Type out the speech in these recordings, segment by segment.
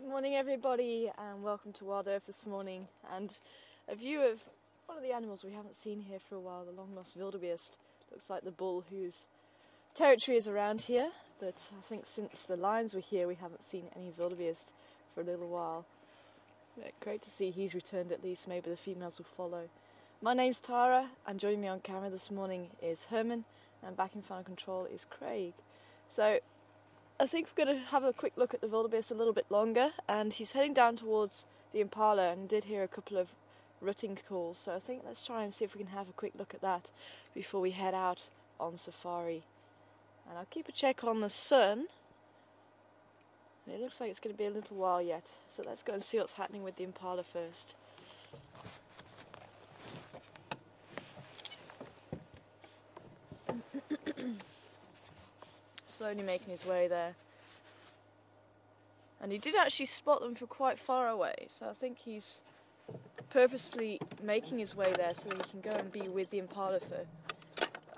Good morning everybody and welcome to Wild Earth this morning, and a view of one of the animals we haven't seen here for a while, the long lost wildebeest. Looks like the bull whose territory is around here, but I think since the lions were here we haven't seen any wildebeest for a little while. But great to see he's returned at least, maybe the females will follow. My name's Tara and joining me on camera this morning is Herman, and back in final control is Craig. So I think we're going to have a quick look at the wildebeest a little bit longer, and he's heading down towards the Impala and did hear a couple of rutting calls, so I think let's try and see if we can have a quick look at that before we head out on safari. And I'll keep a check on the sun. It looks like it's going to be a little while yet, so let's go and see what's happening with the Impala first. Slowly making his way there. And he did actually spot them from quite far away, so I think he's purposefully making his way there so he can go and be with the Impala for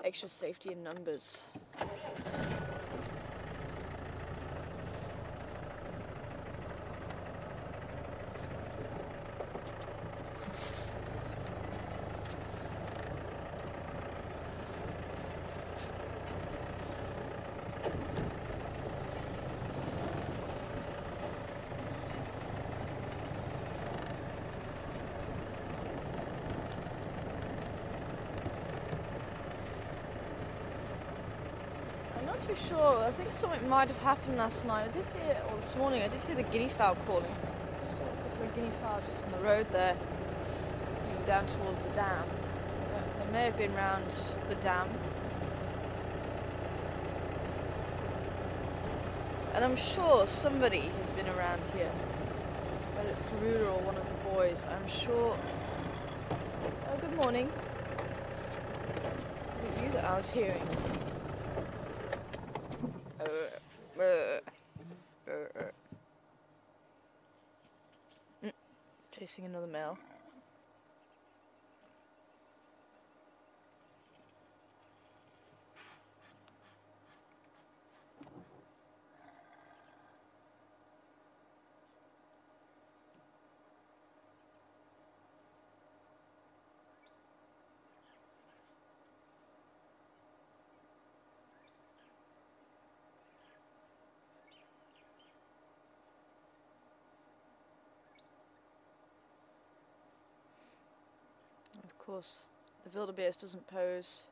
extra safety in numbers. I'm not too sure. I think something might have happened last night. Or this morning, I did hear the guinea fowl calling. I saw a couple of guinea fowl just on the road there, heading down towards the dam. They may have been round the dam. And I'm sure somebody has been around here. Whether it's Karula or one of the boys, I'm sure. Oh, good morning. I think you that I was hearing. Chasing another male. Of course, the wildebeest doesn't pose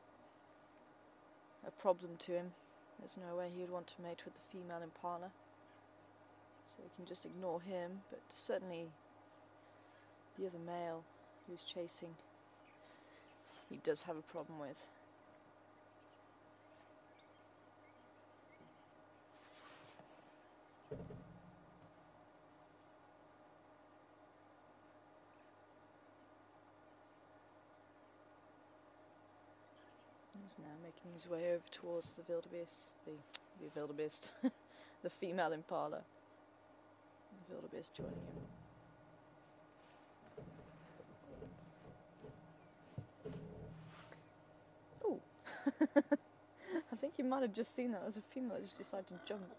a problem to him. There's no way he would want to mate with the female impala, so we can just ignore him, but certainly the other male who's chasing, he does have a problem with. He's now making his way over towards the wildebeest, the female impala. The wildebeest joining him. Oh, I think you might have just seen that. There was a female that just decided to jump.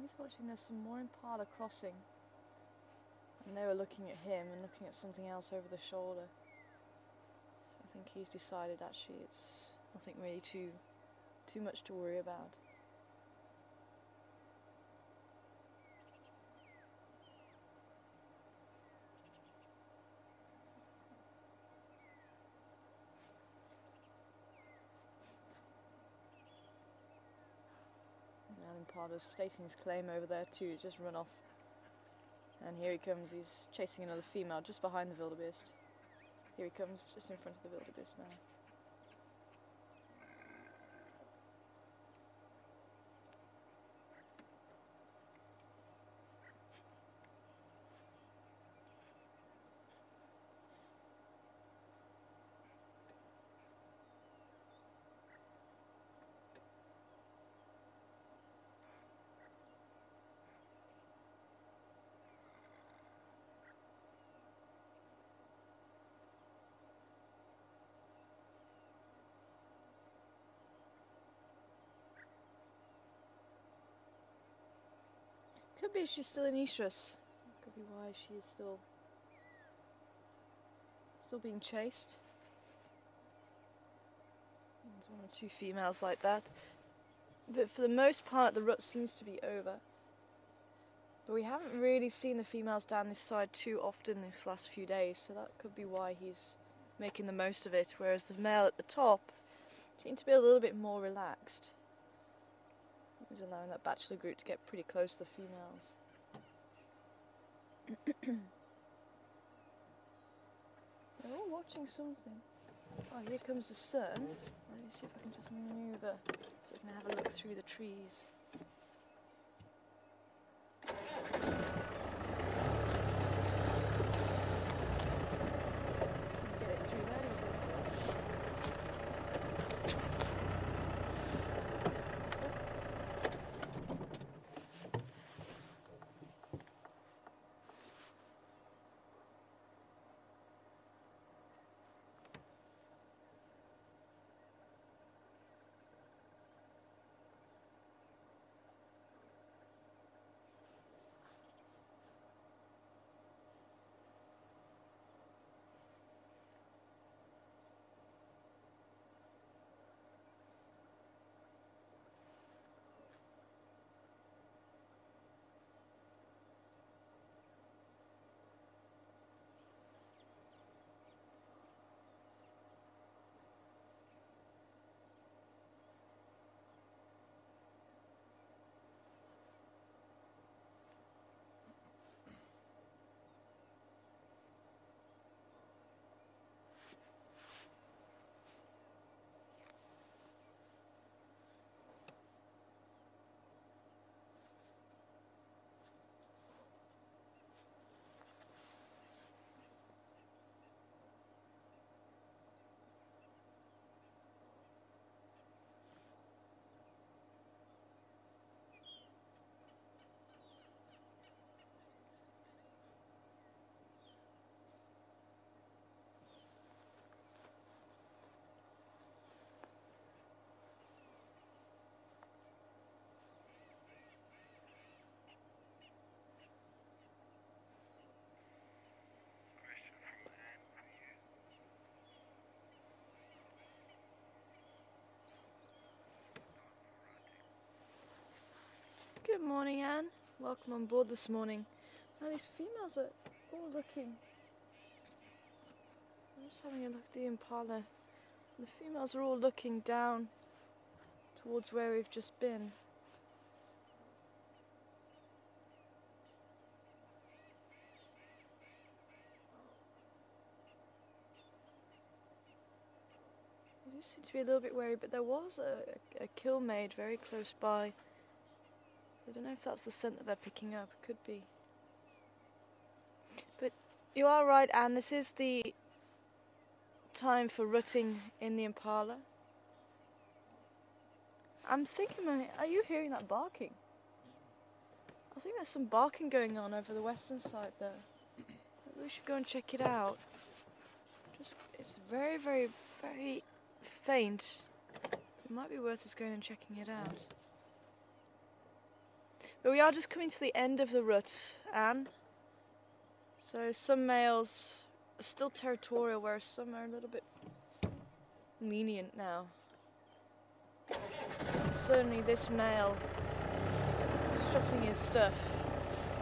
He's watching. There's some more Impala crossing. And they were looking at him and looking at something else over the shoulder. I think he's decided actually it's nothing really too much to worry about. Now Impala's stating his claim over there too. He's just run off. And here he comes. He's chasing another female just behind the wildebeest. Here he comes, just in front of the wildebeest now. Could be she's still in estrus. Could be why she is still being chased. There's one or two females like that. But for the most part the rut seems to be over. But we haven't really seen the females down this side too often this last few days, so that could be why he's making the most of it, whereas the male at the top seemed to be a little bit more relaxed. He's allowing that bachelor group to get pretty close to the females. They're all watching something. Oh, here comes the sun. Let me see if I can just manoeuvre so we can have a look through the trees. Get it through there. Good morning, Anne. Welcome on board this morning. Now these females are all looking. I'm just having a look at the Impala. The females are all looking down towards where we've just been. They do seem to be a little bit wary, but there was a kill made very close by. I don't know if that's the scent that they're picking up. Could be. But you are right, Anne. This is the time for rutting in the Impala. I'm thinking, are you hearing that barking? I think there's some barking going on over the western side there. Maybe we should go and check it out. It's very, very, very faint. It might be worth us going and checking it out. But we are just coming to the end of the rut, Anne. So some males are still territorial, whereas some are a little bit lenient now. Certainly this male strutting his stuff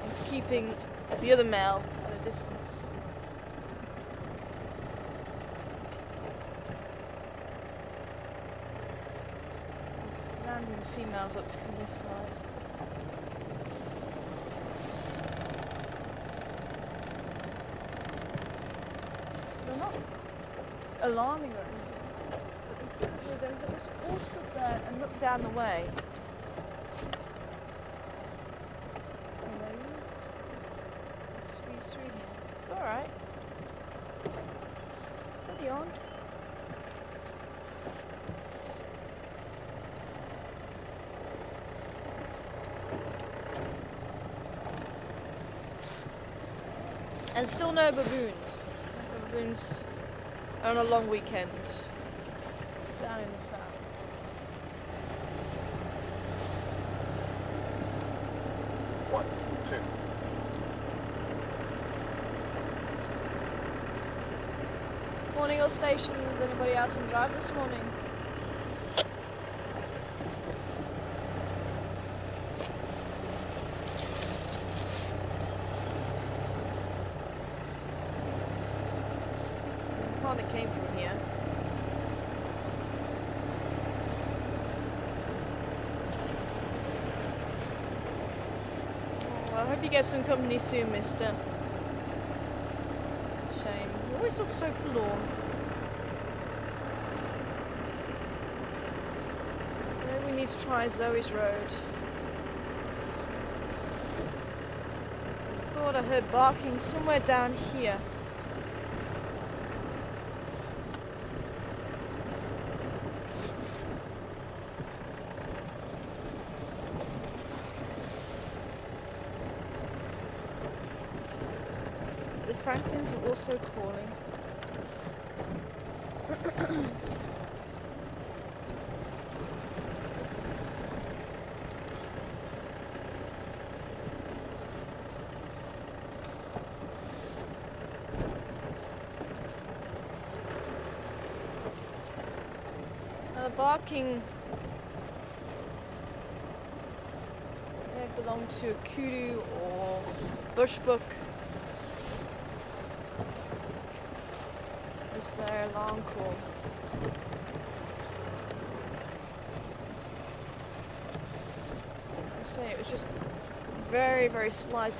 and keeping the other male at a distance. Just rounding the females up to come this side. They're not alarming or anything, but they're just all stood there and look down the way. It's alright. Steady on. And still no baboons. Baboons are on a long weekend down in the south. Morning, all stations. Anybody out on drive this morning? Hardly came from here. Well, I hope you get some company soon, mister. Shame. You always look so forlorn. Maybe we need to try Zoe's Road. I just thought I heard barking somewhere down here. The Franklins were also calling. Now the barking may belong to a kudu or bushbuck. It's their alarm call. I say it was just very, very slight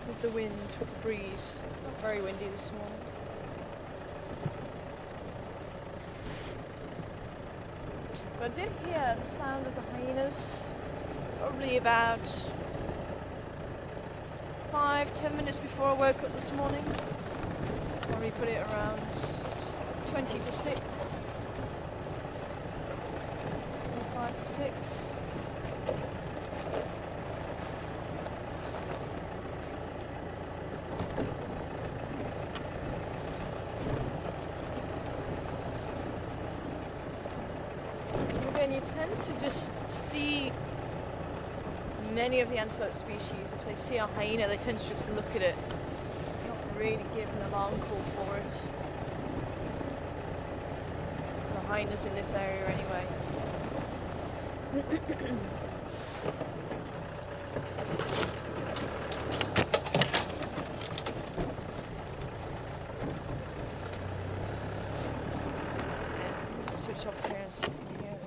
with the wind, with the breeze. It's not very windy this morning. But I did hear the sound of the hyenas probably about 5-10 minutes before I woke up this morning. Probably put it around 20 to 6. 25 to 6. Again, you tend to just see many of the antelope species. If they see a hyena, they tend to just look at it. Really give an alarm call for it. The hyenas in this area anyway. Just switch off here and see if you can hear it.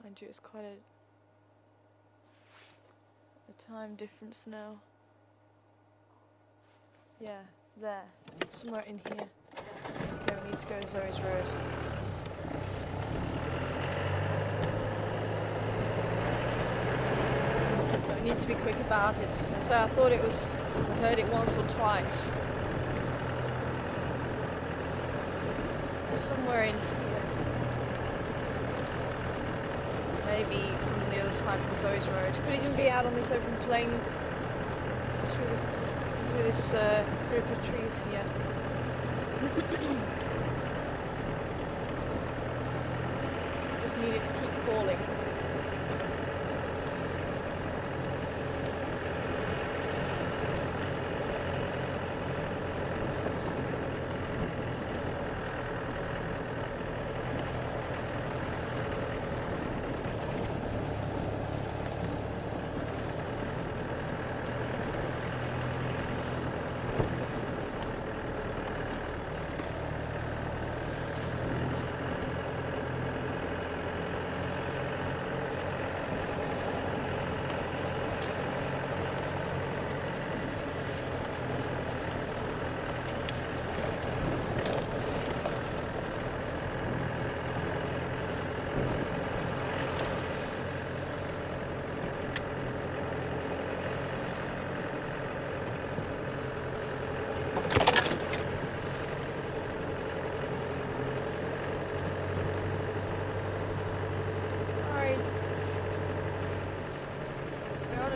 Mind you, it's quite a time difference now. Yeah, there. Somewhere in here. Okay, we need to go to Zoe's Road. But we need to be quick about it. So I thought it was, I heard it once or twice. Somewhere in here. Maybe from the other side from Zoe's Road. Could even be out on this open plain through this group of trees here. Just needed to keep calling.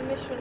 Mission.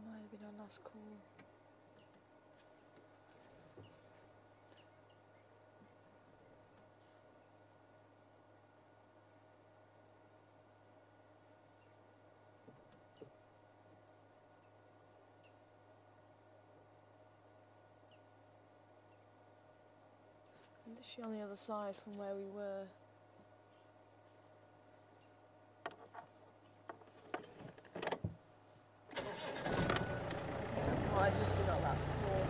Might have been our last call. Literally on the other side from where we were. That might have just been our last call.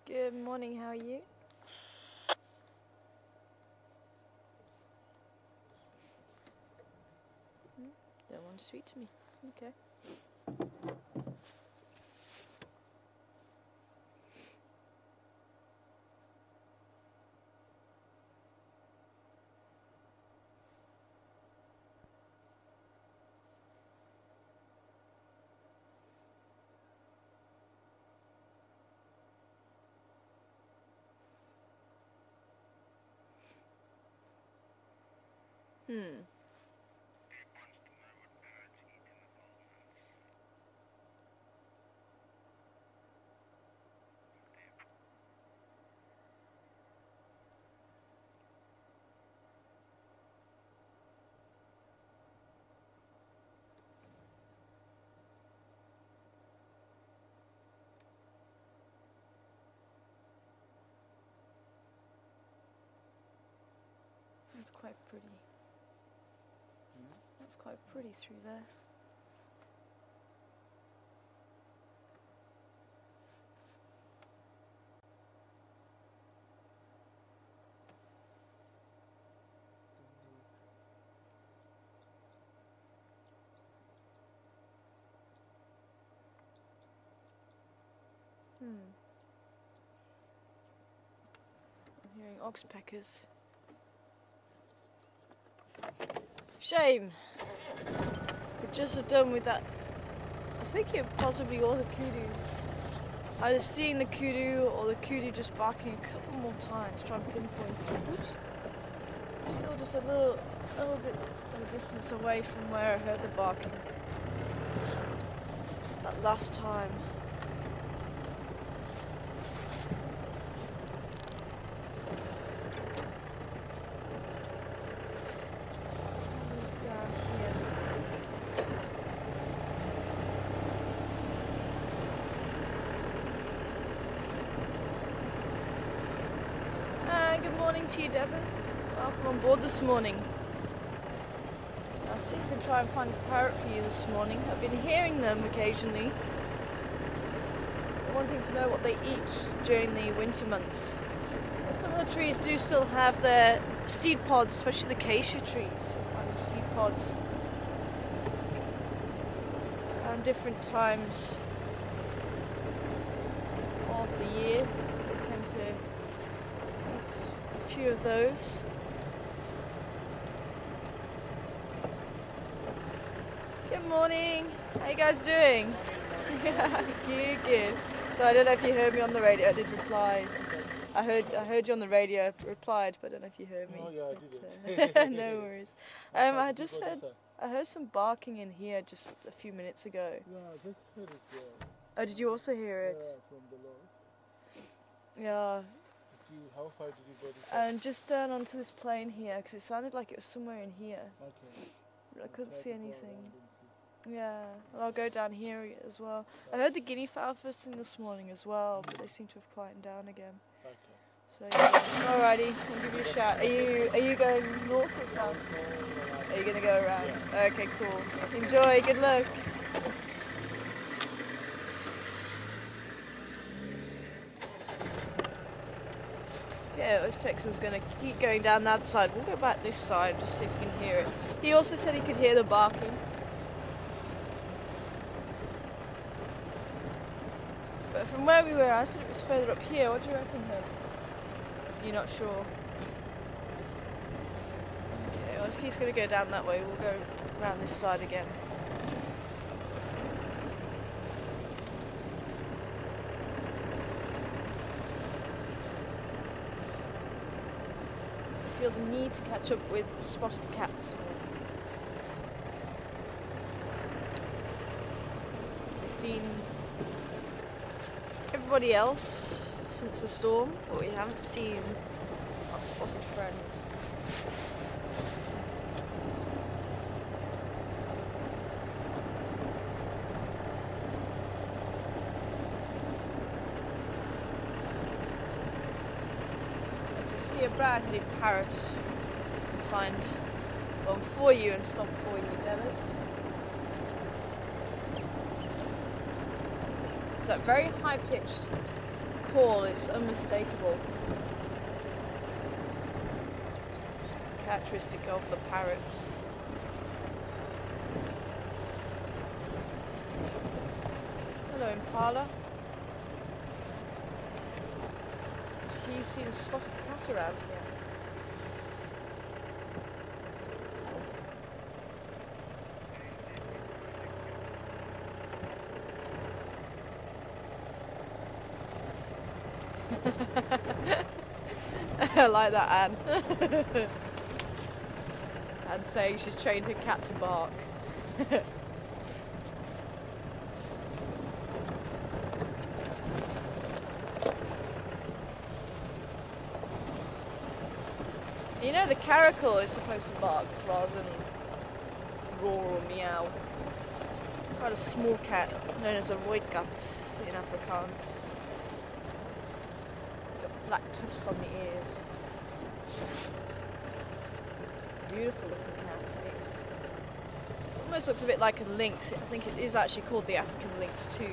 Good morning, how are you? Don't want to speak to me. Okay. quite pretty. That's quite pretty through there. I'm hearing oxpeckers. Shame. Could just have done with that. I think it possibly was a kudu. Either seeing the kudu or the kudu just barking a couple more times, trying to pinpoint. Oops. Still just a little bit of a distance away from where I heard the barking that last time. Good morning to you, Devon. Welcome on board this morning. I'll see if I can try and find a parrot for you this morning. I've been hearing them occasionally, wanting to know what they eat during the winter months. And some of the trees do still have their seed pods, especially the acacia trees. You'll find the seed pods around different times of the year. They tend to few of those. Good morning. How you guys doing? Good. So I don't know if you heard me on the radio. I did reply. I heard you on the radio. Replied, but I don't know if you heard me. Oh yeah, I did. No worries. I heard some barking in here just a few minutes ago. Yeah, I just heard it. Oh, did you also hear it? Yeah, from the Lord. Yeah. How far did you go this way? Just down onto this plane here, because it sounded like it was somewhere in here. Okay. But I couldn't see anything. Yeah, well, I'll go down here as well. I heard the guinea fowl first thing this morning as well, but they seem to have quieted down again. Okay. So yeah. Alrighty, I'll give you a shout. Are you going north or south? Are you gonna go around? Yeah. Okay, cool. Enjoy. Good luck. Yeah, if Texan's going to keep going down that side, we'll go back this side just see if we can hear it. He also said he could hear the barking. But from where we were, I said it was further up here. What do you reckon, Herb? You're not sure? Okay, well if he's going to go down that way, we'll go around this side again. Feel the need to catch up with spotted cats. We've seen everybody else since the storm, but we haven't seen our spotted friends. A brown-headed parrot, so you can find one for you and stop for you, Dennis. So that very high-pitched call is unmistakable. Characteristic of the parrots. Hello, Impala. You've seen a spotted cat around here. I like that, Anne. Anne saying she's trained her cat to bark. You know the caracal is supposed to bark rather than roar or meow. Quite a small cat known as a rooikat in Afrikaans. Got black tufts on the ears. beautiful looking cat. It almost looks a bit like a lynx. I think it is actually called the African lynx too.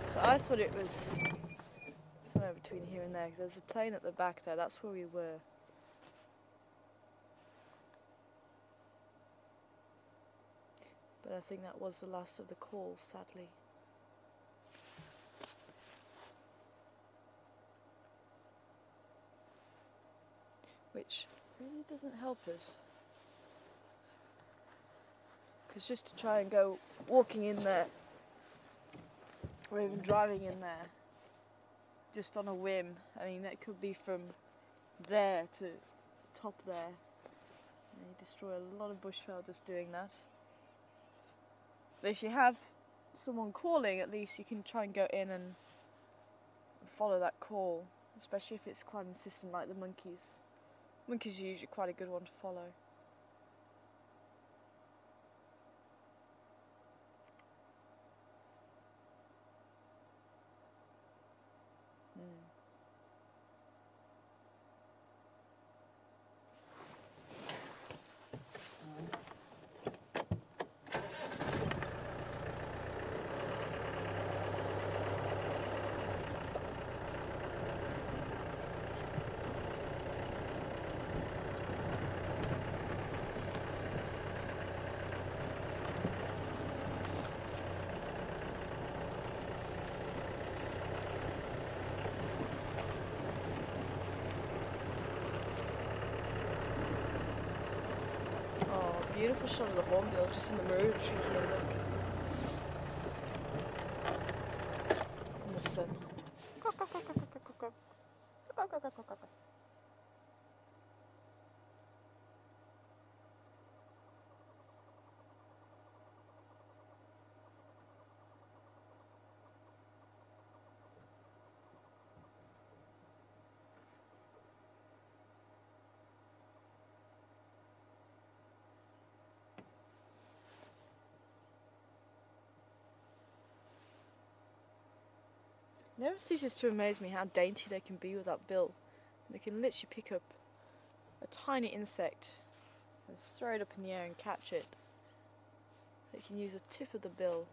So I thought it was somewhere between here and there, because there's a plane at the back there. That's where we were. But I think that was the last of the calls, sadly. Which really doesn't help us. Because just to try and go walking in there, or even driving in there, just on a whim, I mean, that could be from there to top there. And you destroy a lot of bushveld just doing that. But if you have someone calling, at least you can try and go in and follow that call, especially if it's quite insistent like the monkeys. Monkeys are usually quite a good one to follow. Beautiful shot of the Hornbill just in the maroon tree here, look. In the sun. It never ceases to amaze me how dainty they can be with that bill. They can literally pick up a tiny insect and throw it up in the air and catch it. They can use the tip of the bill.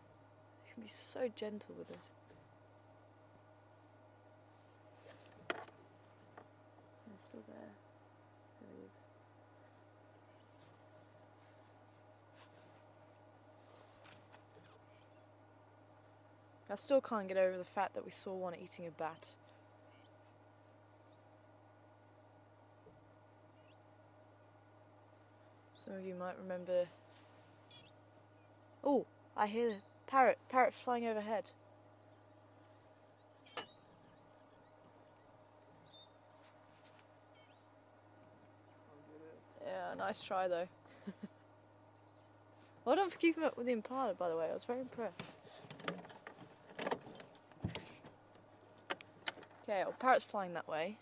They can be so gentle with it. It's still there. There it is. I still can't get over the fact that we saw one eating a bat. Some of you might remember... Oh, I hear the parrot. Parrot flying overhead. Yeah, nice try though. Well done for keeping up with the Impala, by the way. I was very impressed. Okay, well, parrot's flying that way.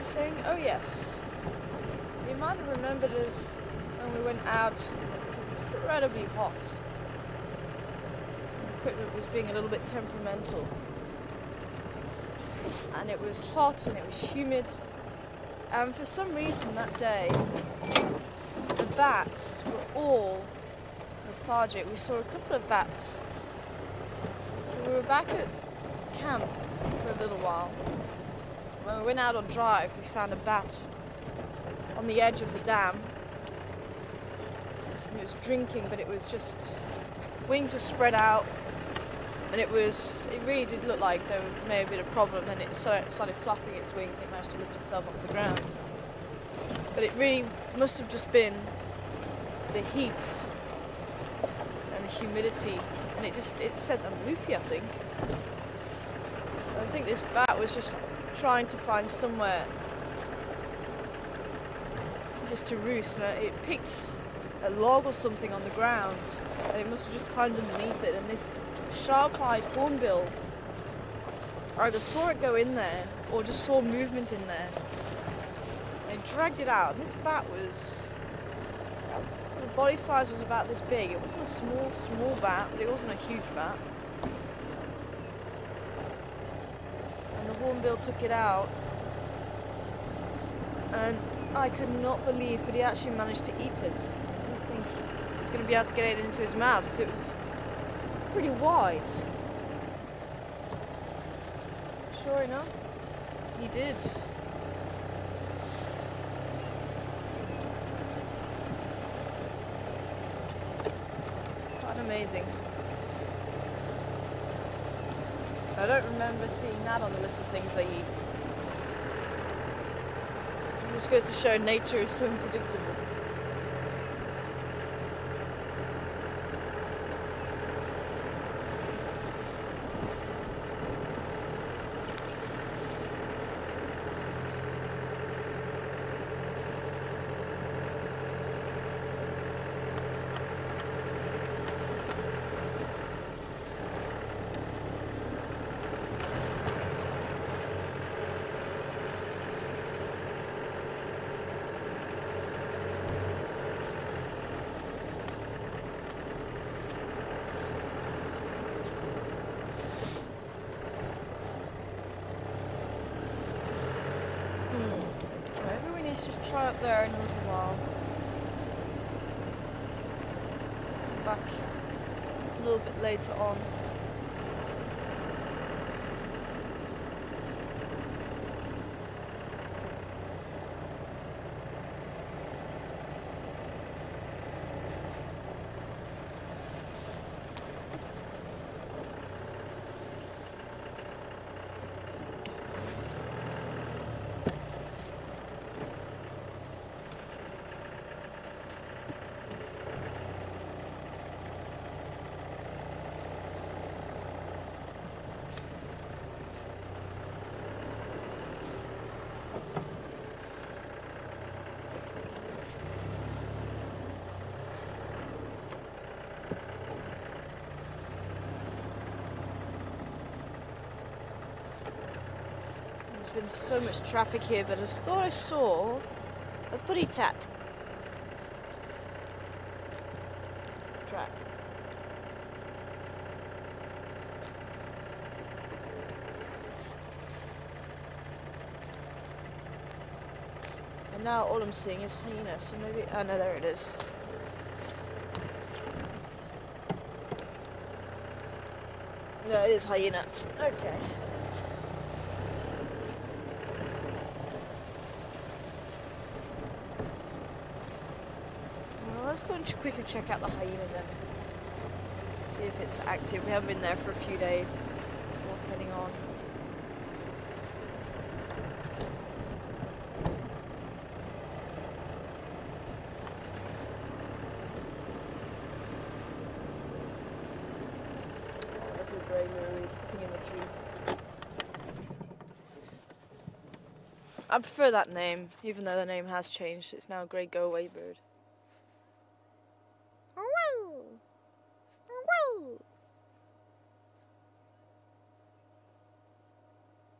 Saying, oh yes, you might have remembered us when we went out incredibly hot. The equipment was being a little bit temperamental, and it was hot and it was humid, and for some reason that day the bats were all lethargic. We saw a couple of bats we were back at camp for a little while. When we went out on drive, we found a bat on the edge of the dam. And it was drinking, but it was just, wings were spread out, and it really did look like there may have been a problem, and it started flapping its wings and it managed to lift itself off the ground. But it really must have just been the heat and the humidity, and it sent them loopy, I think. I think this bat was just trying to find somewhere just to roost, and it picked a log or something on the ground, and it must have just climbed underneath it, and this sharp-eyed hornbill either saw it go in there or just saw movement in there. And it dragged it out, and this bat was sort of body size was about this big. It wasn't a small bat, but it wasn't a huge bat. And the hornbill took it out, and I could not believe, but he actually managed to eat it. I didn't think he was going to be able to get it into his mouth because it was pretty wide. Sure enough, he did. Quite amazing. I don't remember seeing that on the list of things they eat. It just goes to show nature is so unpredictable. Let's just try up there in a little while. Come back a little bit later on. There's been so much traffic here, but I just thought I saw a putty tat track. And now all I'm seeing is hyena, so maybe, oh no, there it is. No, it is hyena. Okay. Let's go and quickly check out the hyena then. See if it's active. We haven't been there for a few days before heading on. Oh, look at grey Louie sitting in the tree. I prefer that name, even though the name has changed. It's now grey go-away bird.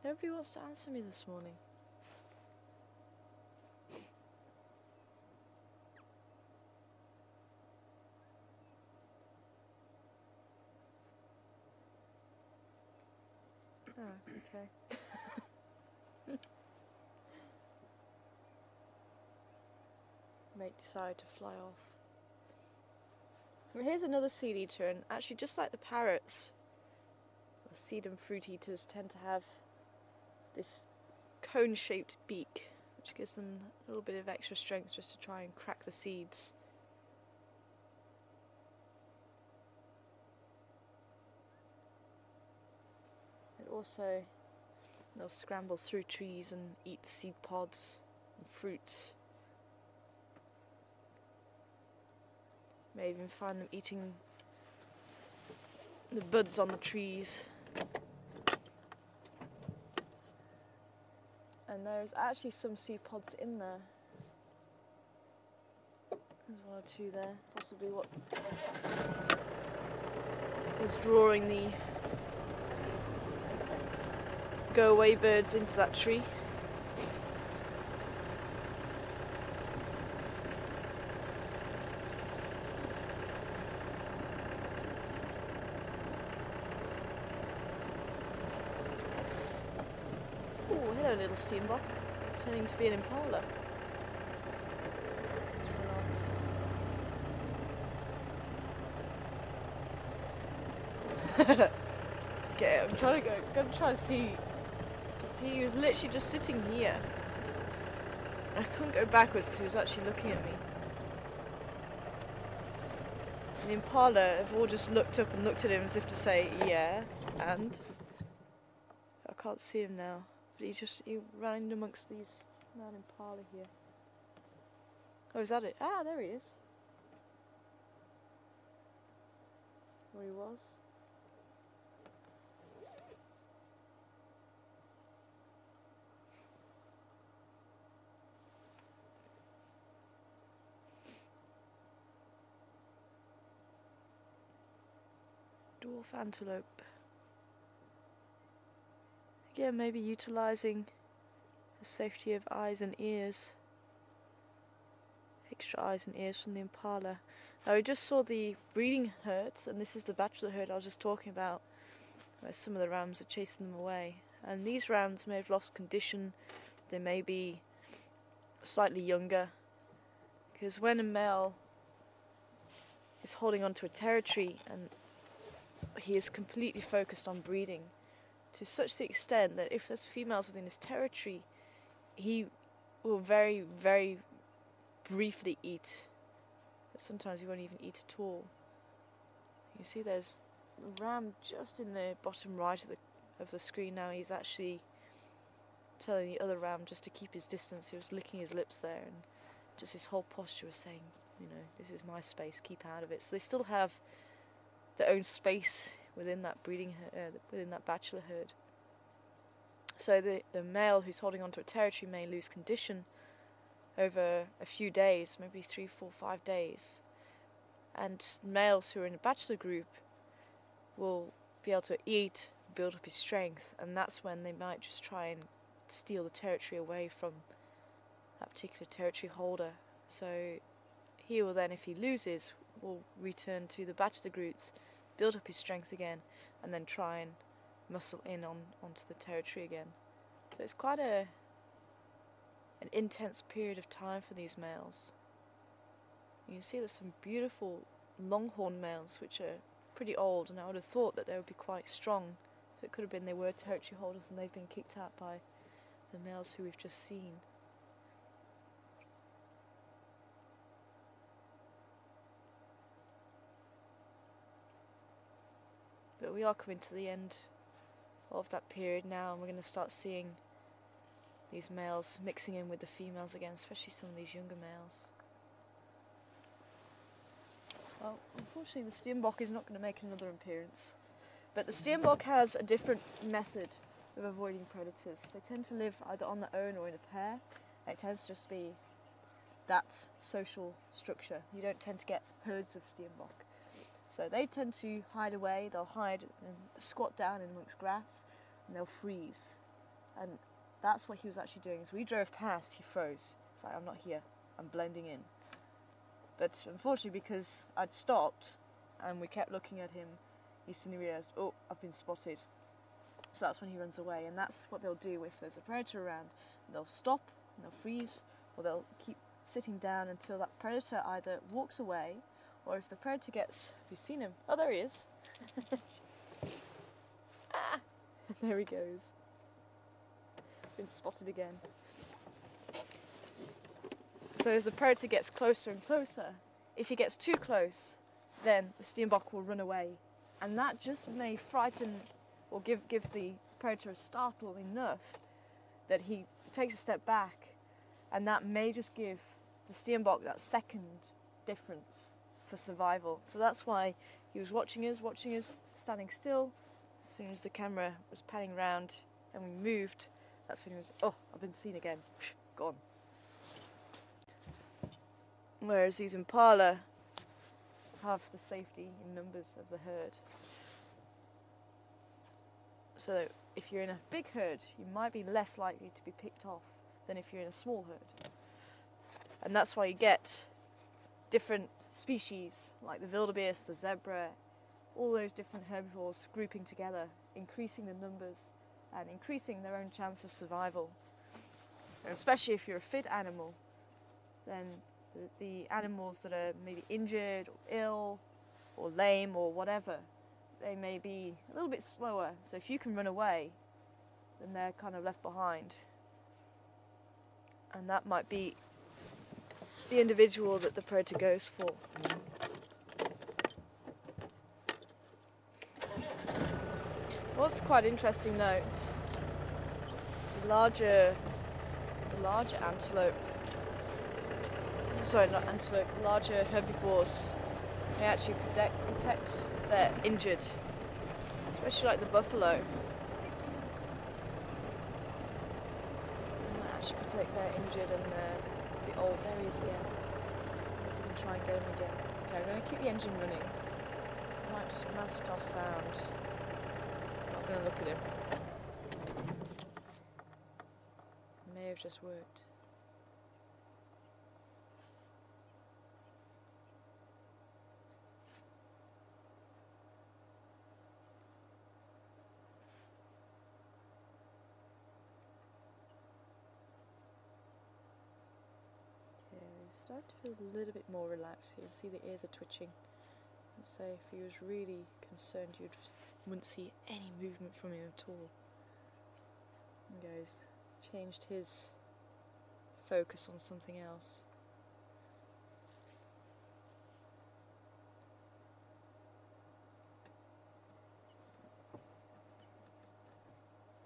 Nobody wants to answer me this morning. Oh, okay. Mate decided to fly off. Well, here's another seed eater, and actually just like the parrots, seed and fruit eaters tend to have this cone-shaped beak, which gives them a little bit of extra strength just to try and crack the seeds. Also, they'll scramble through trees and eat seed pods and fruits. May even find them eating the buds on the trees. And there's actually some seed pods in there. There's one or two there, possibly what was drawing the go-away birds into that tree. Oh, hello little steenbok, pretending to be an impala. Okay, I'm gonna try and see. He was literally just sitting here. I couldn't go backwards because he was actually looking at me. And the impala have all just looked up and looked at him as if to say, yeah, and? I can't see him now. But he ran amongst these man impala here. Oh, is that it? Ah, there he is. Where he was. Dwarf antelope. Again, maybe utilising the safety of eyes and ears. Extra eyes and ears from the impala. Now we just saw the breeding herds, and this is the bachelor herd I was just talking about, where some of the rams are chasing them away. And these rams may have lost condition, they may be slightly younger, because when a male is holding on to a territory and he is completely focused on breeding, to such the extent that if there's females within his territory, he will very, very briefly eat. But sometimes he won't even eat at all. You see there's the ram just in the bottom right of the screen now. He's actually telling the other ram just to keep his distance. He was licking his lips there, and just his whole posture was saying, you know, this is my space, keep out of it. So they still have their own space within that within that bachelor herd. So the male who's holding onto a territory may lose condition over a few days, maybe 3, 4, 5 days, and males who are in a bachelor group will be able to eat, build up his strength, and that's when they might just try and steal the territory away from that particular territory holder. So he will then, if he loses, will return to the bachelor groups, build up his strength again, and then try and muscle in onto the territory again. So it's quite an intense period of time for these males. You can see there's some beautiful longhorn males which are pretty old, and I would have thought that they would be quite strong. So it could have been they were territory holders and they've been kicked out by the males who we've just seen. But we are coming to the end of that period now, and we're going to start seeing these males mixing in with the females again, especially some of these younger males. Well, unfortunately the steenbok is not going to make another appearance, but the steenbok has a different method of avoiding predators. They tend to live either on their own or in a pair. It tends to just be that social structure. You don't tend to get herds of steenbok. So they tend to hide away. They'll hide and squat down in amongst grass, and they'll freeze. And that's what he was actually doing. As we drove past, he froze. It's like, I'm not here, I'm blending in. But unfortunately, because I'd stopped and we kept looking at him, he suddenly realised, oh, I've been spotted. So that's when he runs away, and that's what they'll do if there's a predator around. They'll stop, and they'll freeze, or they'll keep sitting down until that predator either walks away, or if the predator gets... Have you seen him? Oh, there he is. There he goes. Been spotted again. So as the predator gets closer and closer, if he gets too close, then the steenbok will run away. And that just may frighten or give the predator a startle enough that he takes a step back, and that may just give the steenbok that second difference for survival. So that's why he was watching us, standing still. As soon as the camera was panning round and we moved, that's when he was, oh, I've been seen again, gone. Whereas these Impala have the safety in numbers of the herd. So if you're in a big herd, you might be less likely to be picked off than if you're in a small herd. And that's why you get different species, like the wildebeest, the zebra, all those different herbivores grouping together, increasing the numbers and increasing their own chance of survival. And especially if you're a fit animal, then the animals that are maybe injured or ill or lame or whatever, they may be a little bit slower. So if you can run away, then they're kind of left behind. And that might be the individual that the predator goes for. What's quite interesting though is the larger antelope, sorry, not antelope, larger herbivores may actually protect their injured, especially like the buffalo. They might actually protect their injured and the old. There he is again. We can try and get him again. Okay, I'm going to keep the engine running. I might just mask our sound. I'm not going to look at him. It may have just worked. Start to feel a little bit more relaxed here. See the ears are twitching. And so if he was really concerned, you wouldn't see any movement from him at all. There he goes. Changed his focus on something else.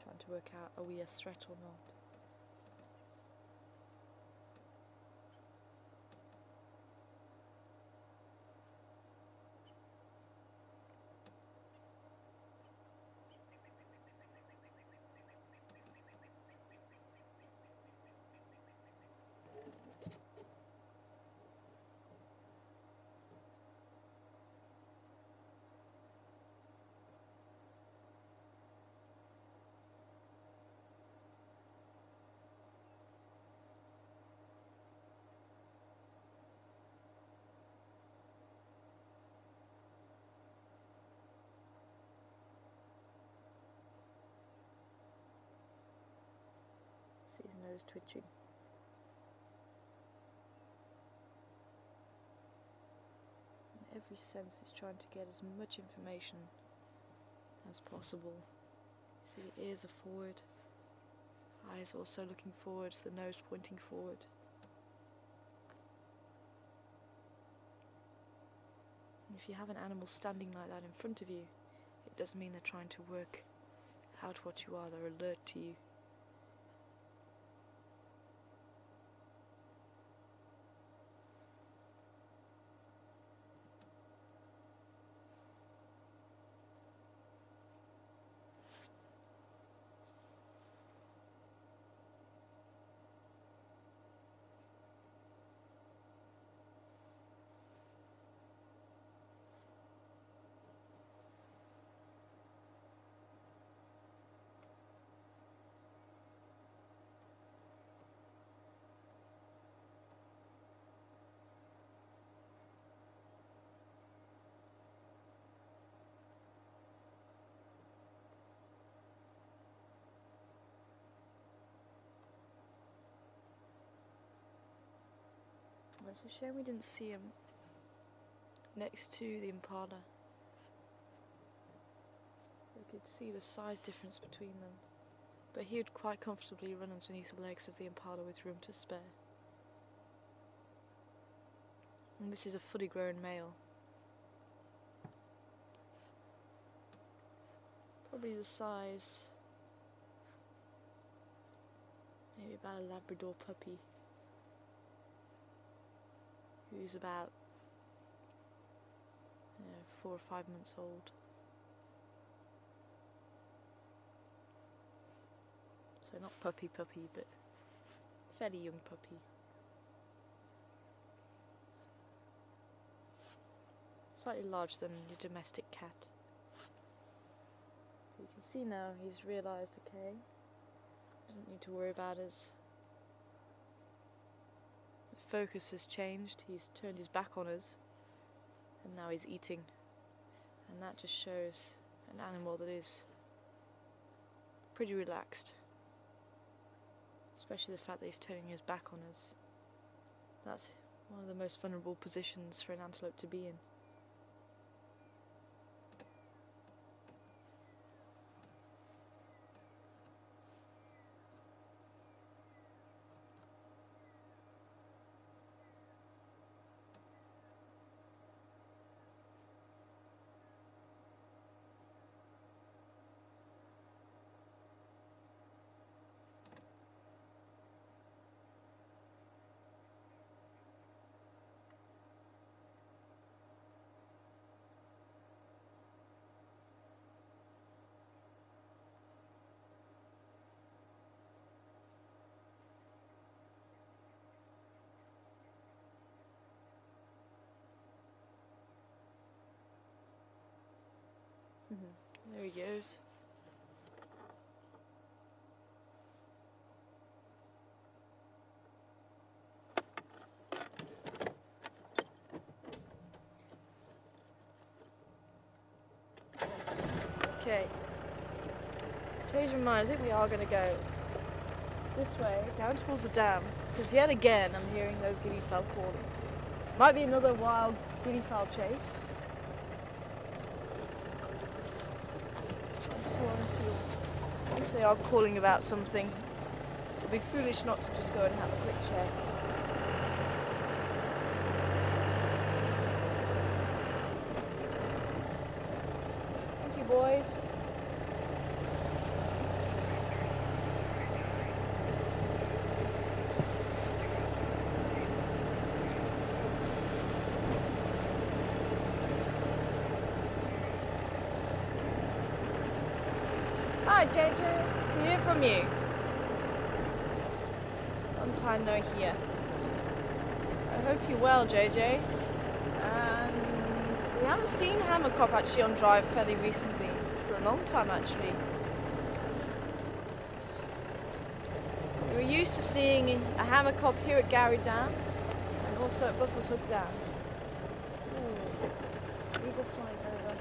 Trying to work out, are we a threat or not? See his nose twitching. In every sense is trying to get as much information as possible. See the ears are forward, eyes also looking forward, the nose pointing forward. And if you have an animal standing like that in front of you, it doesn't mean they're trying to work out what you are, they're alert to you. It's a shame we didn't see him next to the Impala. You could see the size difference between them, but he would quite comfortably run underneath the legs of the Impala with room to spare. And this is a fully grown male. Probably the size, maybe about a Labrador puppy, who's about 4 or 5 months old. So not puppy, but fairly young puppy. Slightly larger than your domestic cat. You can see now he's realised, okay, doesn't need to worry about us. The focus has changed, he's turned his back on us, and now he's eating. And that just shows an animal that is pretty relaxed. Especially the fact that he's turning his back on us. That's one of the most vulnerable positions for an antelope to be in. There he goes. Okay. Change of mind, I think we are going to go this way, down towards the dam, because yet again I'm hearing those guinea fowl calling. Might be another wild guinea fowl chase. I just want to see if they are calling about something. It'd be foolish not to just go and have a quick check. Thank you, boys. Hi, JJ. To hear from you. Long time no hear. I hope you're well, JJ. We haven't seen hammer cop actually on drive fairly recently, for a long time actually. We were used to seeing a hammer cop here at Gary Dam, and also at Buffalo's Hook Dam. Ooh, eagle flying over.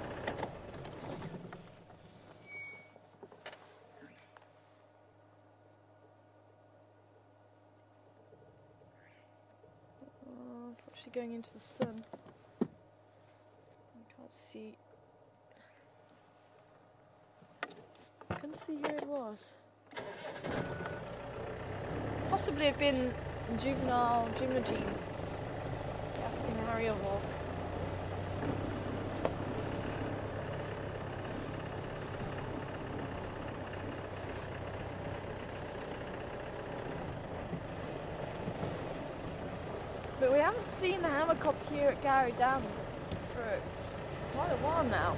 Actually going into the sun. I can't see. I couldn't see who it was. Possibly have been juvenile Jimajine, the African harrier hawk. But we haven't seen the hammercock here at Gary Dam for quite a while now.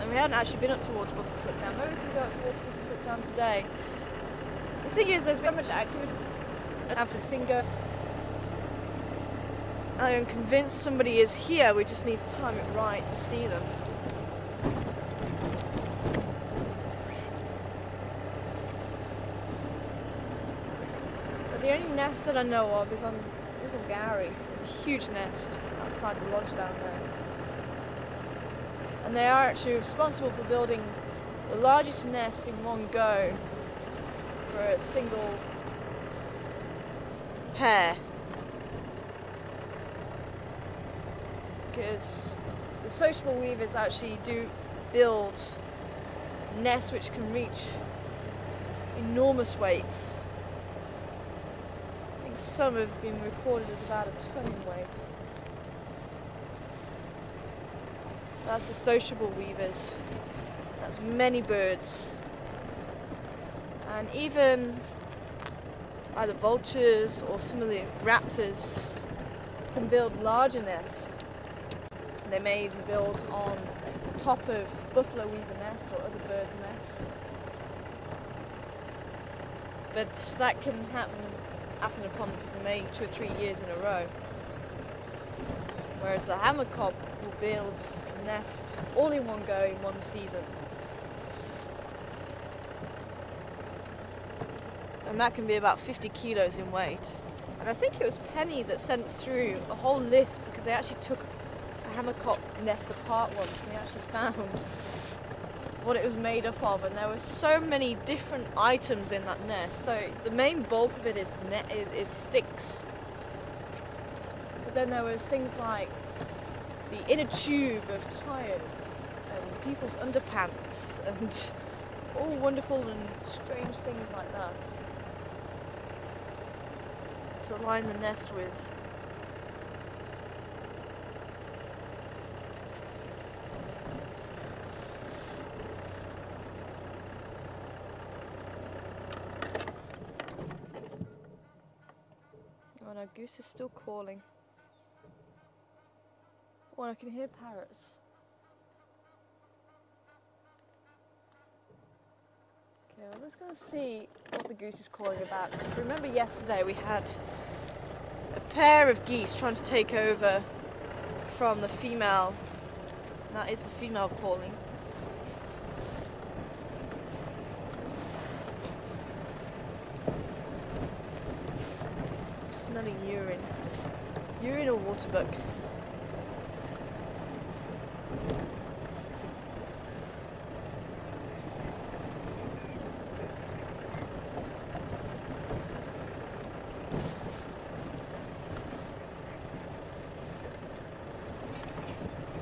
And we hadn't actually been up towards Buffalo's Hook Dam. Maybe we can go up towards Buffalo's Hook Dam today. The thing is, there's been much activity after Tingo. I am convinced somebody is here, we just need to time it right to see them. But the only nest that I know of is on Little Gary. There's a huge nest outside the lodge down there. And they are actually responsible for building the largest nest in one go for a single pair. Because the sociable weavers actually do build nests which can reach enormous weights. I think some have been recorded as about a ton in weight. That's the sociable weavers. That's many birds. And even either vultures or some of the raptors can build larger nests. They may even build on top of buffalo weaver nests or other birds' nests. But that can happen after an opponent's made 2 or 3 years in a row. Whereas the hammercock will build a nest all in one go in one season. And that can be about 50 kilos in weight. And I think it was Penny that sent through a whole list, because they actually took a hammercock nest apart once and they actually found what it was made up of, and there were so many different items in that nest. So the main bulk of it is sticks. But then there was things like the inner tube of tires and people's underpants and all wonderful and strange things like that to align the nest with. Oh no, Goose is still calling. Oh, and I can hear parrots. Okay, well, let's go and see what the goose is calling about. Remember yesterday we had a pair of geese trying to take over from the female. That is the female calling. I'm smelling urine. Urine or waterbuck.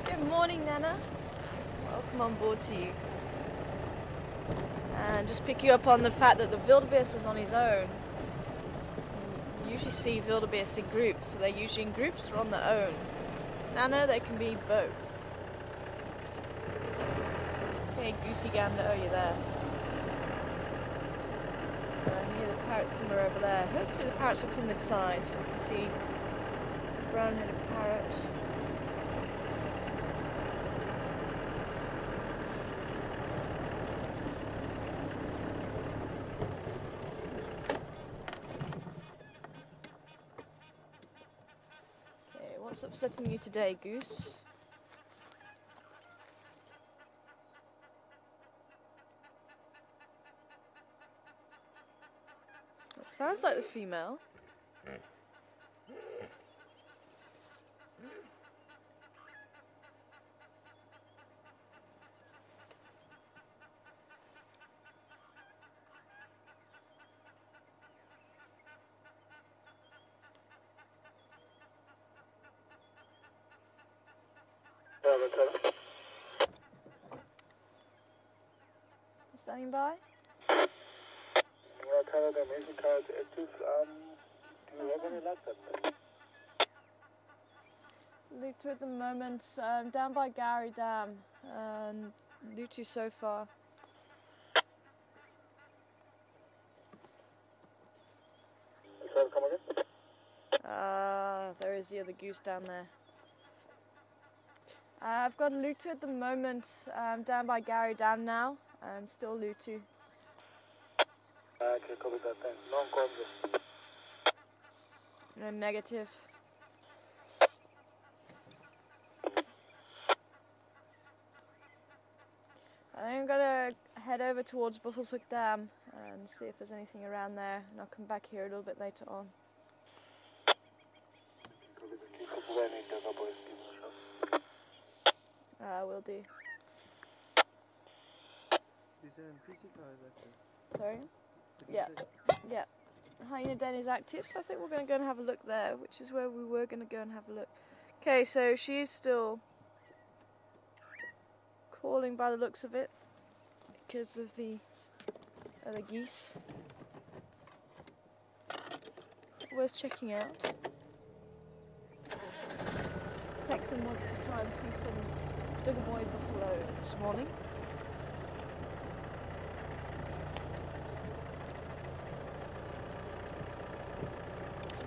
Good morning, Nana. Welcome on board to you. And just pick you up on the fact that the wildebeest was on his own. You usually see wildebeest in groups, so they're usually in groups or on their own. Nana, they can be both. Okay, goosey gander, oh, you're there. I hear the parrot somewhere over there. Hopefully the parrots will come this side so we can see the brown-headed parrot. Okay, what's upsetting you today, Goose? That sounds like the female. Standing by? Do you have any luck at that? Lutu at the moment, down by Gary Dam, and Lutu so far. Sorry, come again? There is the other goose down there. I've got Lutu at the moment, down by Gary Dam now, and still Lutu. Okay, copy that then. Non-contact. No, negative. I think I'm gonna head over towards Buffelshoek Dam and see if there's anything around there, and I'll come back here a little bit later on. Will do. Is it in physical or is that? Sorry? Yeah. Yeah. Hyena Den is active, so I think we're going to go and have a look there, which is where we were going to go and have a look. Okay, so she is still calling by the looks of it. because of the other geese. Worth checking out. Texan wants to try and see some Duggar buffalo this morning.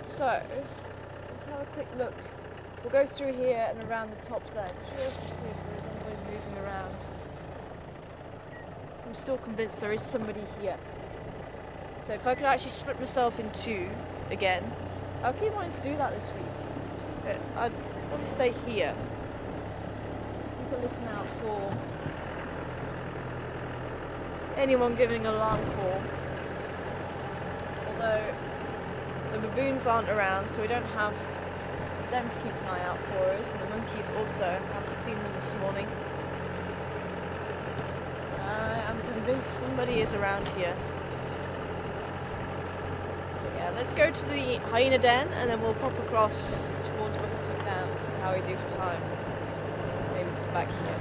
So, let's have a quick look. We'll go through here and around the top there, just to see if there's anybody moving around. So I'm still convinced there is somebody here. So if I could actually split myself in two again, I'll keep wanting to do that this week. I'd probably stay here. You can listen out for anyone giving an alarm call. Although the baboons aren't around, so we don't have them to keep an eye out for us, and the monkeys also, haven't seen them this morning. I am convinced somebody is around here. But yeah, let's go to the hyena den and then we'll pop across towards Buffalo Dam and see how we do for time. Maybe come back here.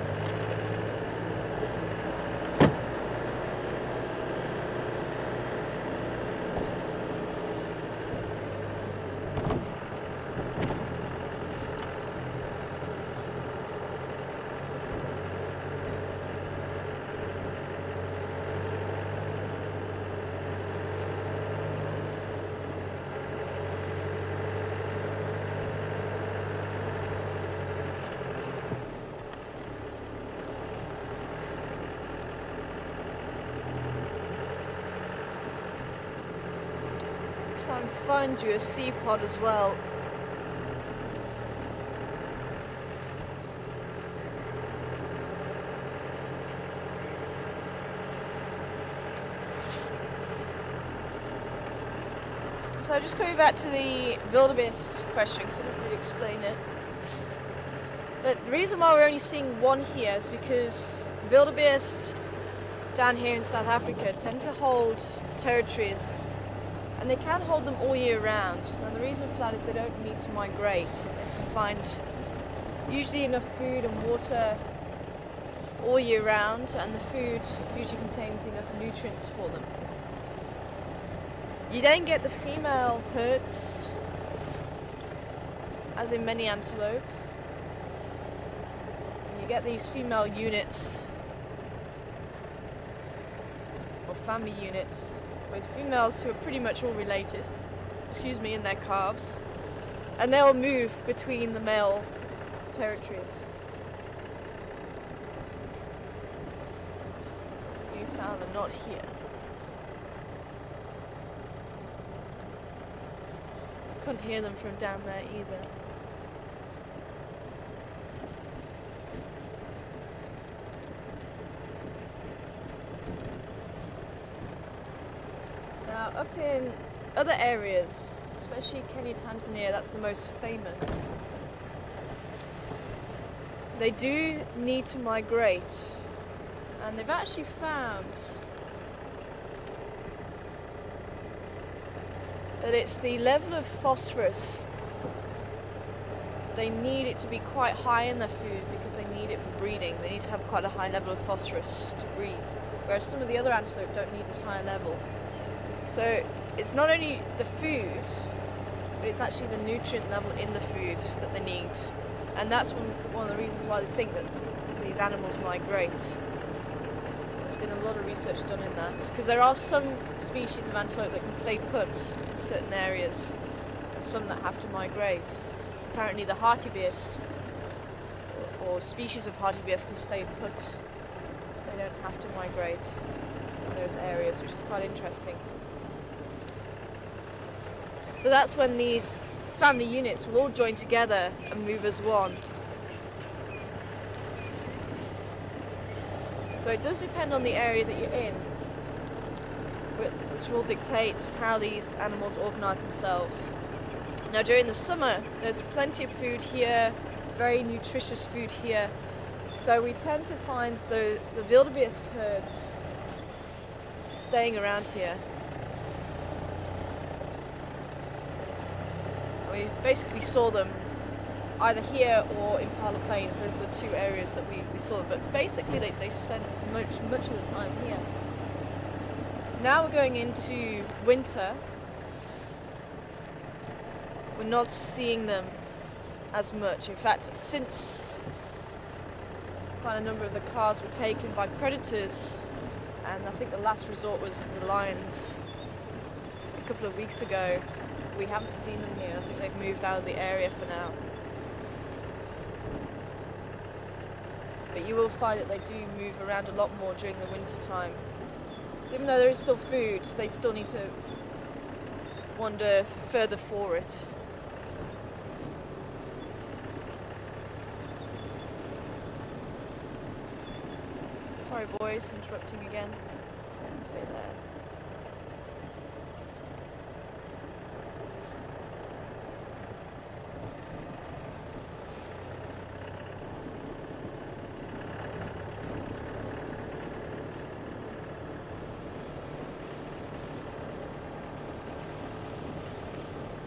Try and find you a sea pod as well. So just coming back to the wildebeest question, because I didn't really explain it. But the reason why we're only seeing one here is because wildebeest down here in South Africa tend to hold territories, and they can hold them all year round. Now the reason for that is they don't need to migrate. They can find usually enough food and water all year round, and the food usually contains enough nutrients for them. You then get the female herds, as in many antelope. You get these female units, or family units, with females who are pretty much all related, in their calves, and they'll move between the male territories. You found them not here. Couldn't hear them from down there either. Now, up in other areas, especially Kenya, Tanzania, that's the most famous, they do need to migrate, and they've actually found that it's the level of phosphorus. They need it to be quite high in their food because they need it for breeding. They need to have quite a high level of phosphorus to breed, whereas some of the other antelope don't need as high a level. So it's not only the food, but it's actually the nutrient level in the food that they need. And that's one of the reasons why they think that these animals migrate. There's been a lot of research done in that, because there are some species of antelope that can stay put in certain areas, and some that have to migrate. Apparently the hartebeest, or species of hartebeest, can stay put. They don't have to migrate in those areas, which is quite interesting. So that's when these family units will all join together and move as one. So it does depend on the area that you're in, which will dictate how these animals organise themselves. Now during the summer, there's plenty of food here, very nutritious food here, so we tend to find the wildebeest herds staying around here. We basically saw them either here or Impala Plains. Those are the two areas that we saw them, but basically they spend much of the time here. Now we're going into winter. We're not seeing them as much. In fact, since quite a number of the calves were taken by predators, and I think the last resort was the lions a couple of weeks ago, we haven't seen them here. I think they've moved out of the area for now. But you will find that they do move around a lot more during the winter time. So even though there is still food, they still need to wander further for it. Sorry boys, interrupting again. Stay there.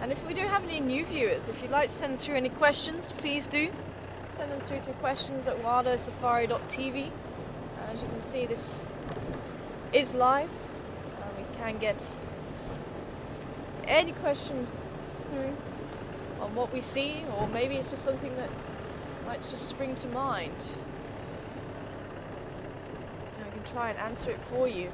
And if we do have any new viewers, if you'd like to send through any questions, please do. Send them through to questions@wildeirsafari.tv. As you can see, this is live. We can get any question through on what we see, or maybe it's just something that might just spring to mind. And I can try and answer it for you.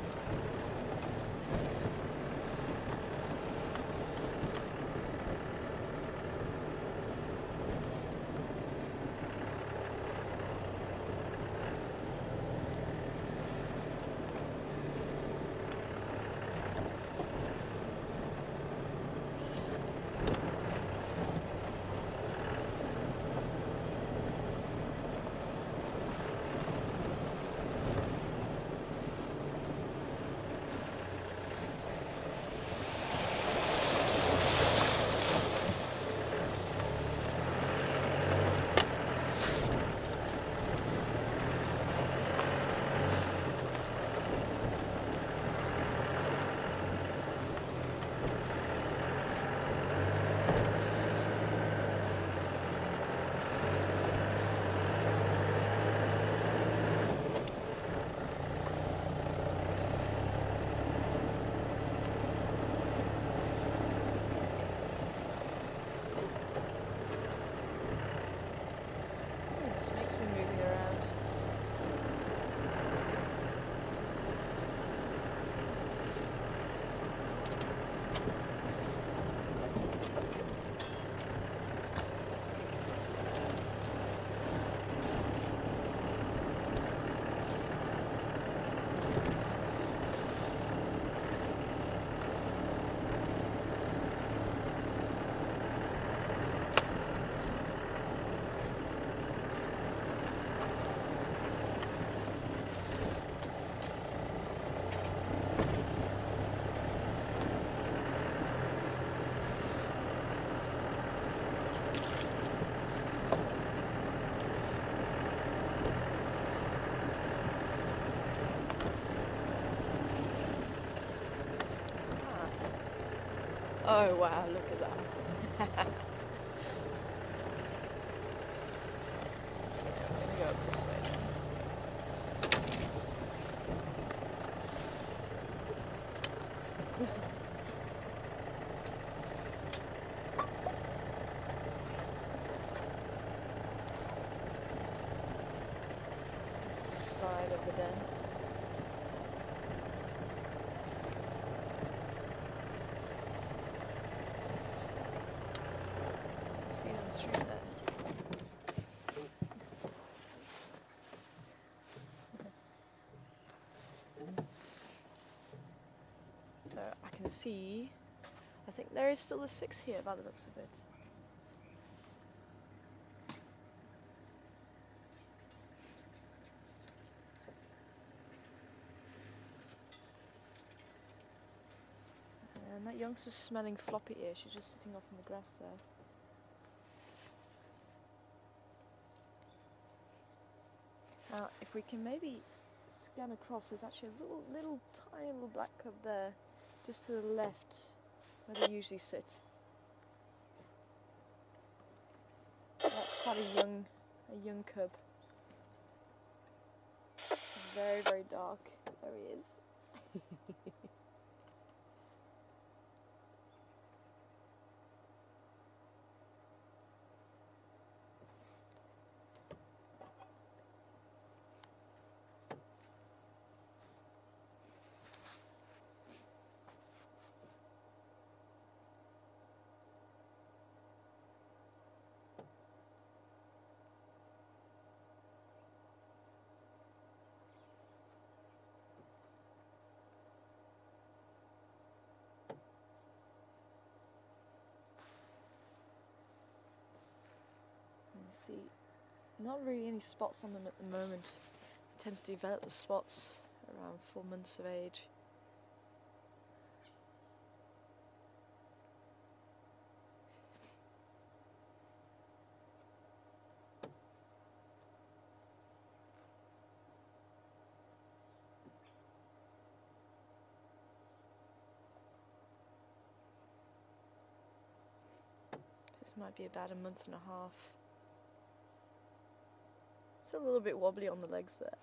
Snakes been moving around. Oh wow, look at that. I'm gonna go up this way then. This side of the den. See them through there. So I can see, I think there is still a 6 here by the looks of it. And that youngster's smelling floppy ear. She's just sitting off in the grass there. Now, if we can maybe scan across, there's actually a little tiny little black cub there, just to the left, where they usually sit. That That's quite a young cub. It's very, very dark. There he is. See, not really any spots on them at the moment. They tend to develop the spots around 4 months of age. This might be about a month and a half. It's a little bit wobbly on the legs there.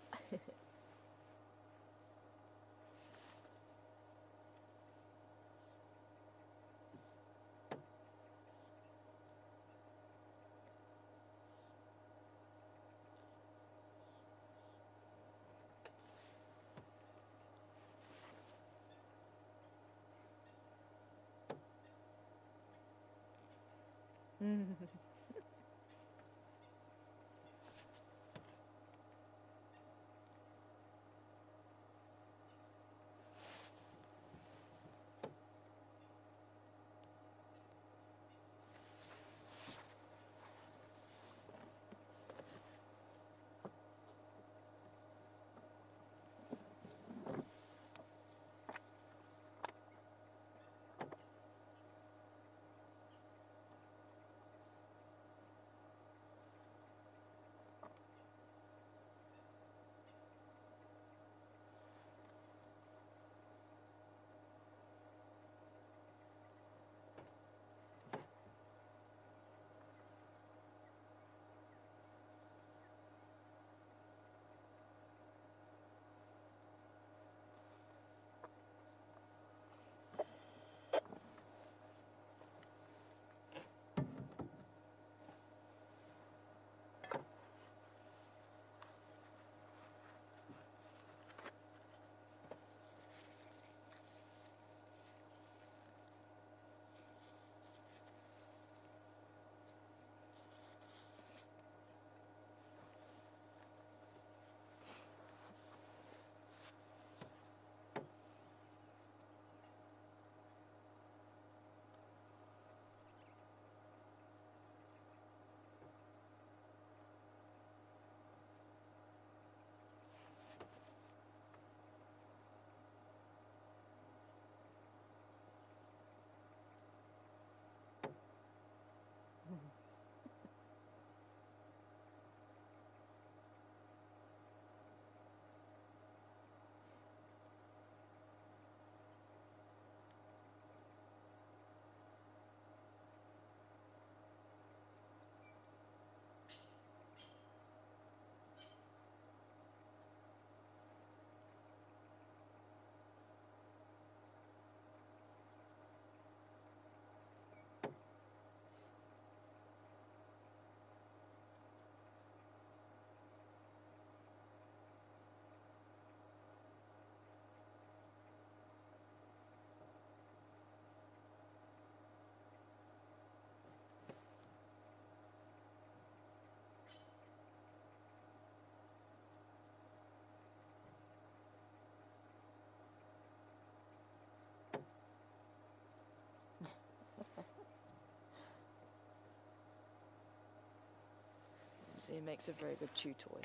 See, it makes a very good chew toy.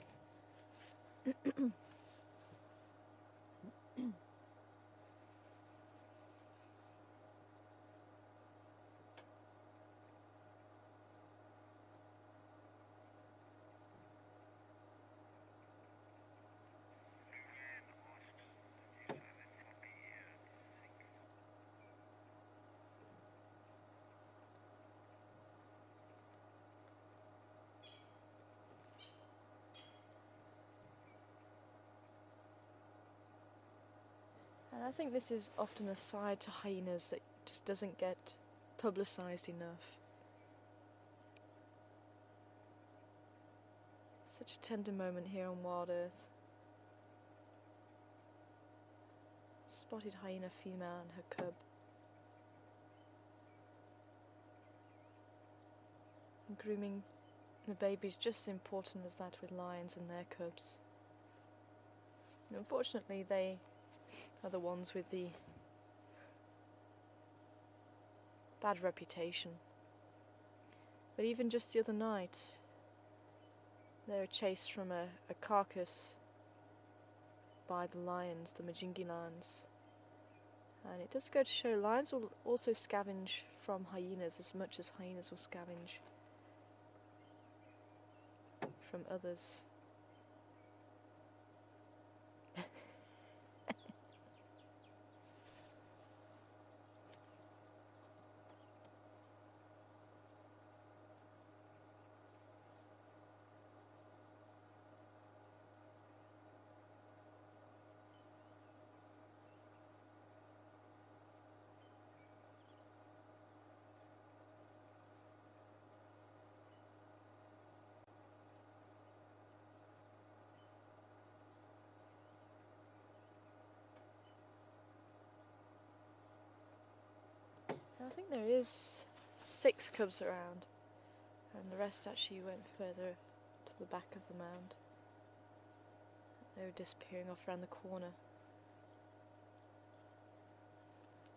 And I think this is often a side to hyenas that just doesn't get publicised enough. Such a tender moment here on Wild Earth. Spotted hyena female and her cub. And grooming the baby is just as important as that with lions and their cubs. And unfortunately, they are the ones with the bad reputation. But even just the other night, they were chased from a carcass by the lions, the Majingi lions. And it does go to show lions will also scavenge from hyenas as much as hyenas will scavenge from others. I think there is 6 cubs around, and the rest actually went further to the back of the mound. They were disappearing off around the corner.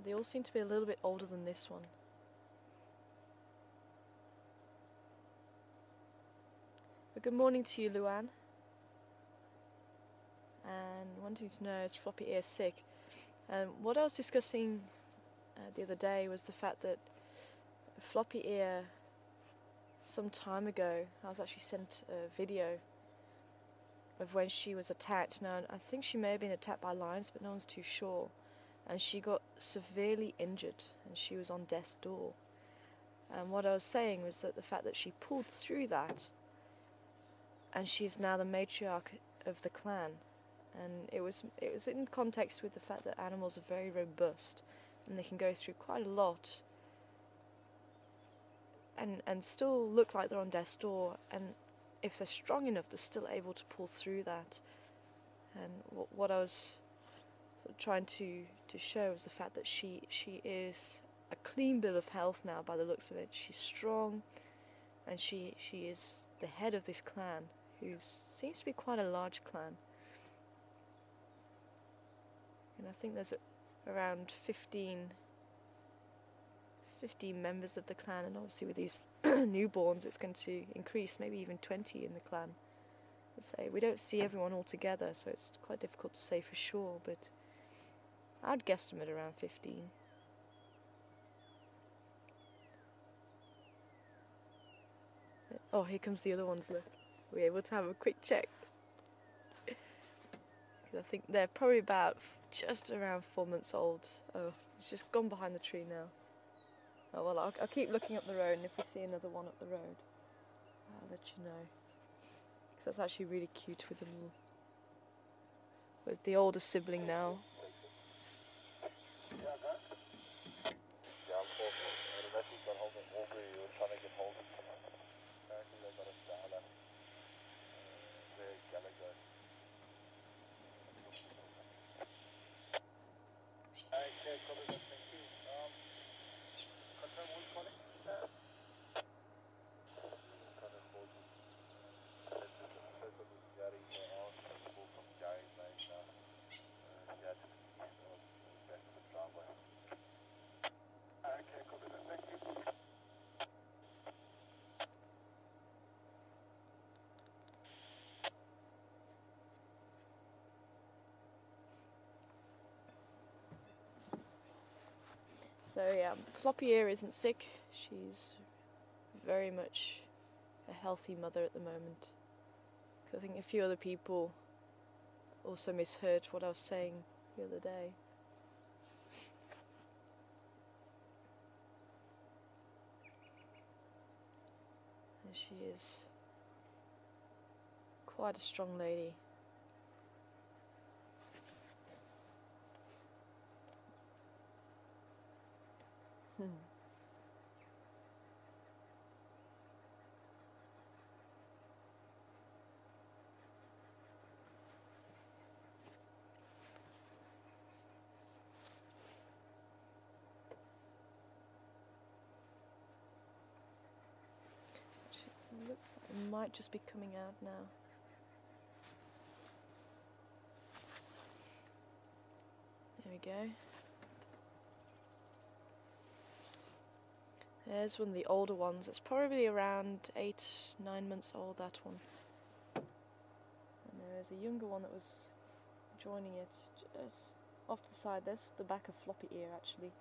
They all seem to be a little bit older than this one. But good morning to you, Luan. And wanting to know, is Floppy Ear sick? And what I was discussing the other day was the fact that Floppy Ear, some time ago, I was actually sent a video of when she was attacked. Now, I think she may have been attacked by lions, but no one's too sure. And she got severely injured, and she was on death's door. And what I was saying was that the fact that she pulled through that, and she's now the matriarch of the clan. And it was in context with the fact that animals are very robust, and they can go through quite a lot and still look like they're on death's door, and if they're strong enough, they're still able to pull through that. And what I was sort of trying to show was the fact that she is a clean bill of health now by the looks of it. She's strong, and she is the head of this clan, who seems to be quite a large clan. And I think there's around 15 members of the clan, and obviously with these newborns it's going to increase, maybe even 20 in the clan. Say we don't see everyone all together, so it's quite difficult to say for sure, but I'd guesstimate around 15. Oh, here comes the other ones, look. We're able to have a quick check. I think they're probably about just around 4 months old. Oh, it's just gone behind the tree now. Oh well, I'll keep looking up the road, and if we see another one up the road, I'll let you know. Because that's actually really cute with the older sibling now. So yeah, Floppy Ear isn't sick. She's very much a healthy mother at the moment. I think a few other people also misheard what I was saying the other day. And she is quite a strong lady. Hmm. It looks like it might just be coming out now. There we go. There's one of the older ones. It's probably around 8-9 months old, that one. And there is a younger one that was joining it just off to the side. There's the back of floppy ear, actually.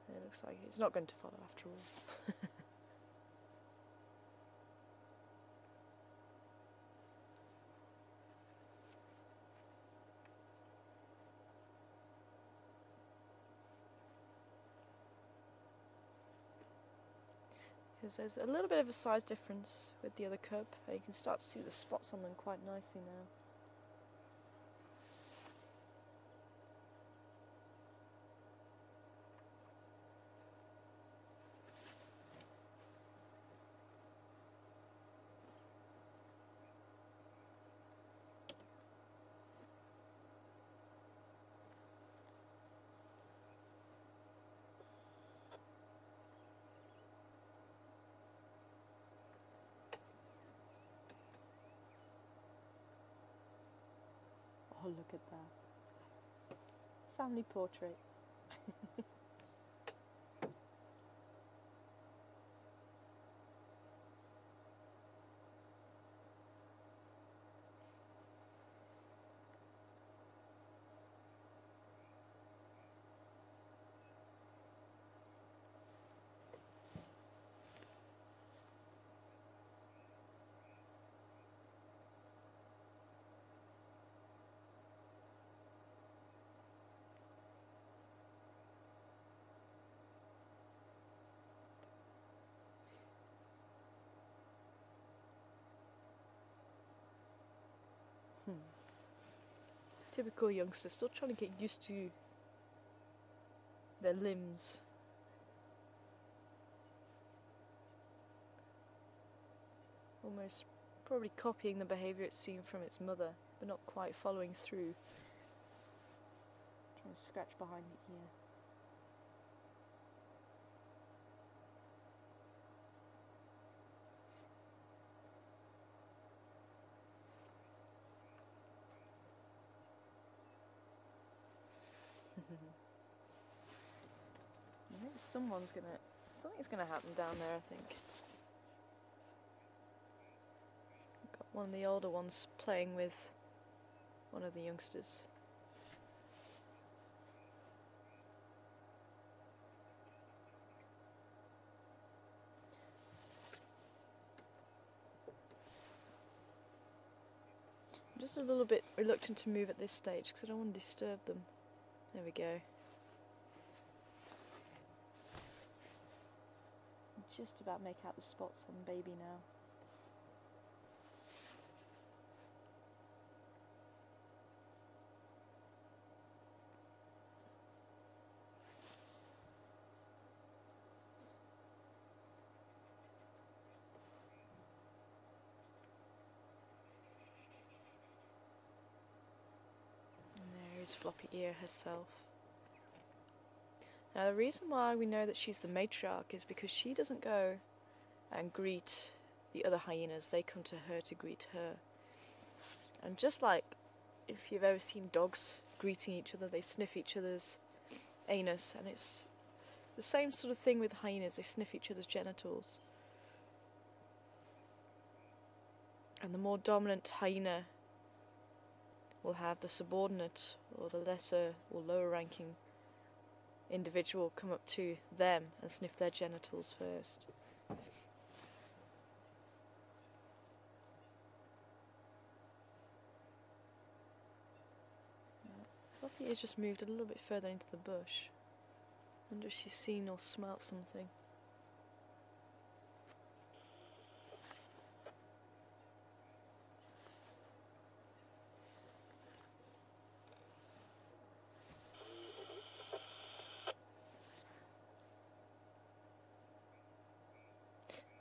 It looks like it's not going to follow after all. Because there's a little bit of a size difference with the other cub. You can start to see the spots on them quite nicely now. Oh, look at that. Family portrait. Typical youngsters, still trying to get used to their limbs. Almost probably copying the behaviour it's seen from its mother, but not quite following through. Trying to scratch behind the ear. I think something's gonna happen down there, I think. Got one of the older ones playing with one of the youngsters. I'm just a little bit reluctant to move at this stage because I don't want to disturb them. There we go. Just about make out the spots on baby now. And there is Floppy Ear herself. Now the reason why we know that she's the matriarch is because she doesn't go and greet the other hyenas, they come to her to greet her. And just like if you've ever seen dogs greeting each other, they sniff each other's anus, and it's the same sort of thing with hyenas, they sniff each other's genitals. And the more dominant hyena will have the subordinate or the lesser or lower ranking individual come up to them and sniff their genitals first. Fluffy has just moved a little bit further into the bush. I wonder if she's seen or smelt something.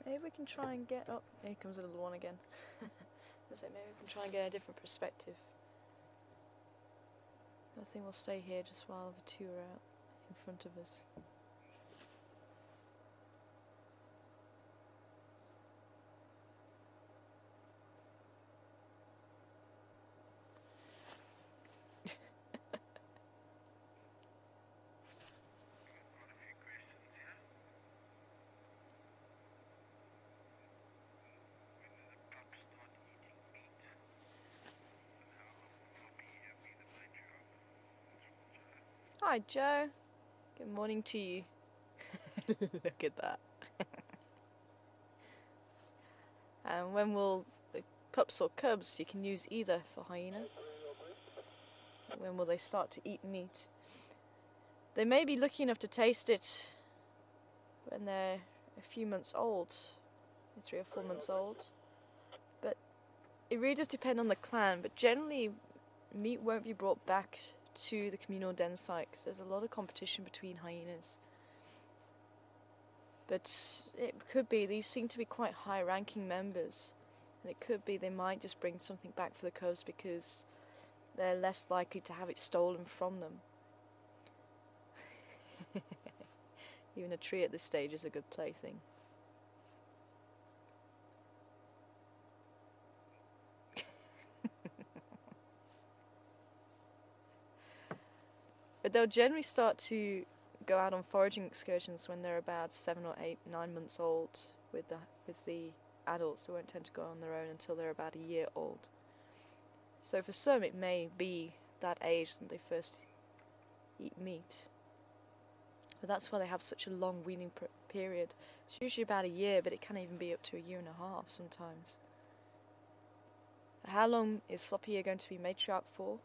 Maybe we can try and get... Oh, here comes a little one again. So maybe we can try and get a different perspective. I think we'll stay here just while the two are out in front of us. Hi Joe, good morning to you. Look at that. And when will the pups or cubs, you can use either for hyena. When will they start to eat meat? They may be lucky enough to taste it when they're a few months old, 3 or 4 months old. But it really does depend on the clan, but generally meat won't be brought back to the communal den site because there's a lot of competition between hyenas. But it could be, these seem to be quite high ranking members, and it could be they might just bring something back for the cubs because they're less likely to have it stolen from them. Even a tree at this stage is a good plaything. But they'll generally start to go out on foraging excursions when they're about 7 or 8, 9 months old with the adults. They won't tend to go on their own until they're about a year old. So for some it may be that age that they first eat meat. But that's why they have such a long weaning period. It's usually about a year, but it can even be up to a year and a half sometimes. How long is Floppy Ear going to be matriarch for?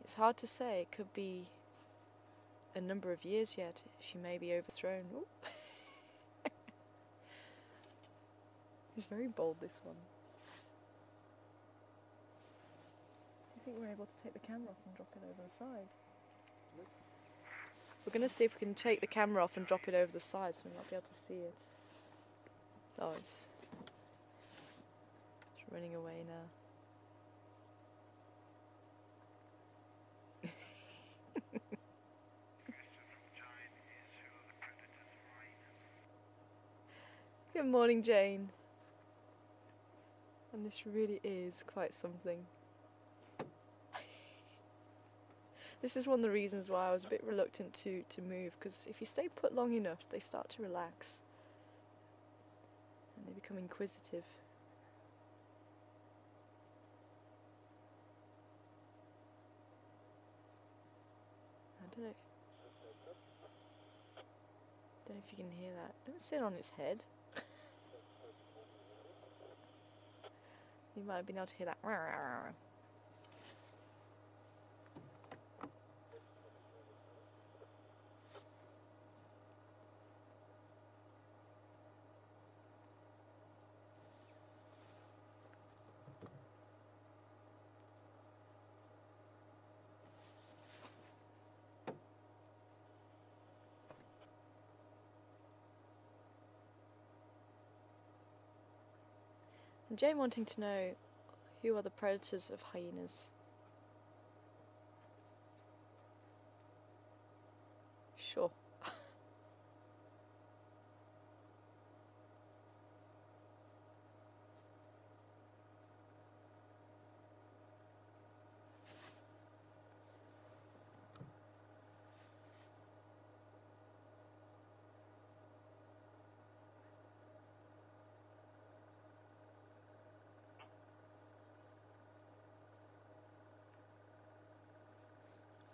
It's hard to say. It could be a number of years yet. She may be overthrown. He's very bold, this one. Do you think we're able to take the camera off and drop it over the side? We're going to see if we can take the camera off and drop it over the side so we might be able to see it. Oh, it's running away now. Good morning, Jane. And this really is quite something. This is one of the reasons why I was a bit reluctant to move, because if you stay put long enough, they start to relax. And they become inquisitive. I don't know if you can hear that. Don't sit on its head. You might have been able to hear that. And Jane wanting to know who are the predators of hyenas. Sure.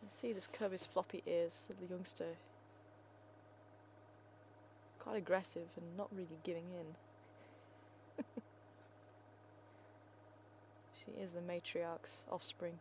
You see this cub is Floppy Ears, the youngster. Quite aggressive and not really giving in. She is the matriarch's offspring.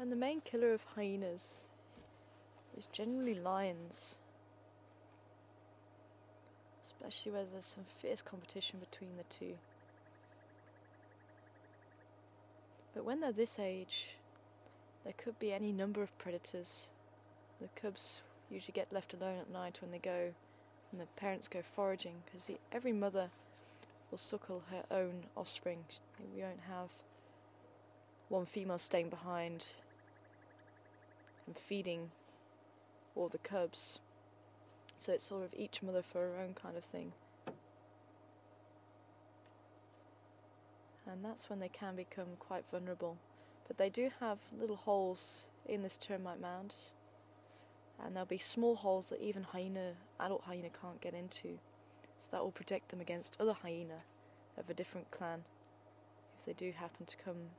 And the main killer of hyenas is generally lions, especially where there's some fierce competition between the two. But when they're this age, there could be any number of predators. The cubs usually get left alone at night when the parents go foraging, because every mother will suckle her own offspring. We won't have one female staying behind and feeding all the cubs. So it's sort of each mother for her own kind of thing. And that's when they can become quite vulnerable. But they do have little holes in this termite mound, and there'll be small holes that even adult hyena can't get into. So that will protect them against other hyena of a different clan if they do happen to come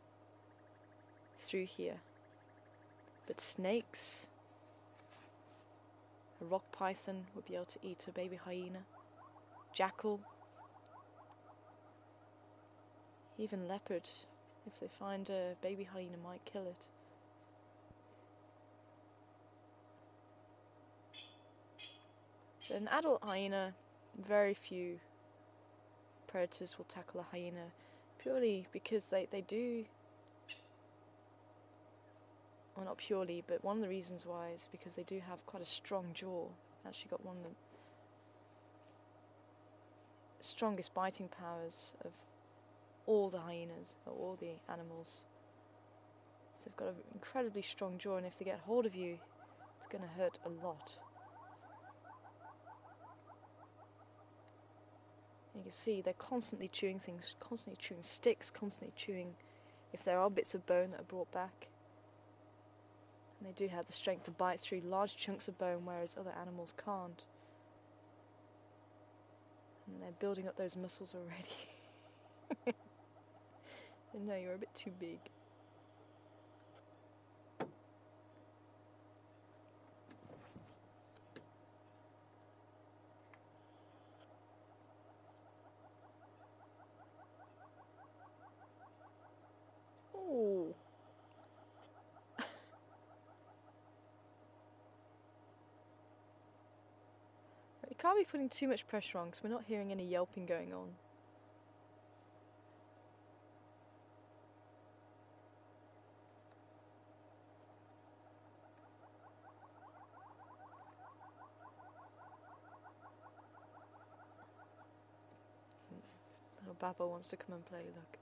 through here. But snakes, a rock python would be able to eat a baby hyena, jackal, even leopard, if they find a baby hyena, might kill it. So an adult hyena, very few predators will tackle a hyena, purely because they do, well, not purely, but one of the reasons why is because they do have quite a strong jaw. Actually got one of the strongest biting powers of all the hyenas, or all the animals. So they've got an incredibly strong jaw, and if they get hold of you, it's going to hurt a lot. You can see they're constantly chewing things, constantly chewing sticks, constantly chewing if there are bits of bone that are brought back. And they do have the strength to bite through large chunks of bone, whereas other animals can't. And they're building up those muscles already. No, you're a bit too big. Ooh. You can't be putting too much pressure on, because we're not hearing any yelping going on. Little Babbo wants to come and play, look.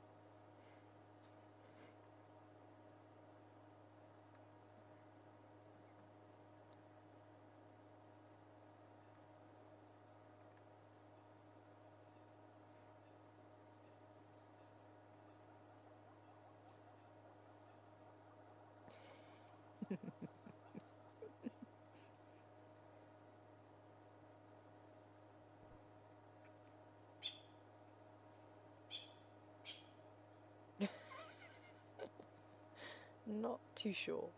Not too sure.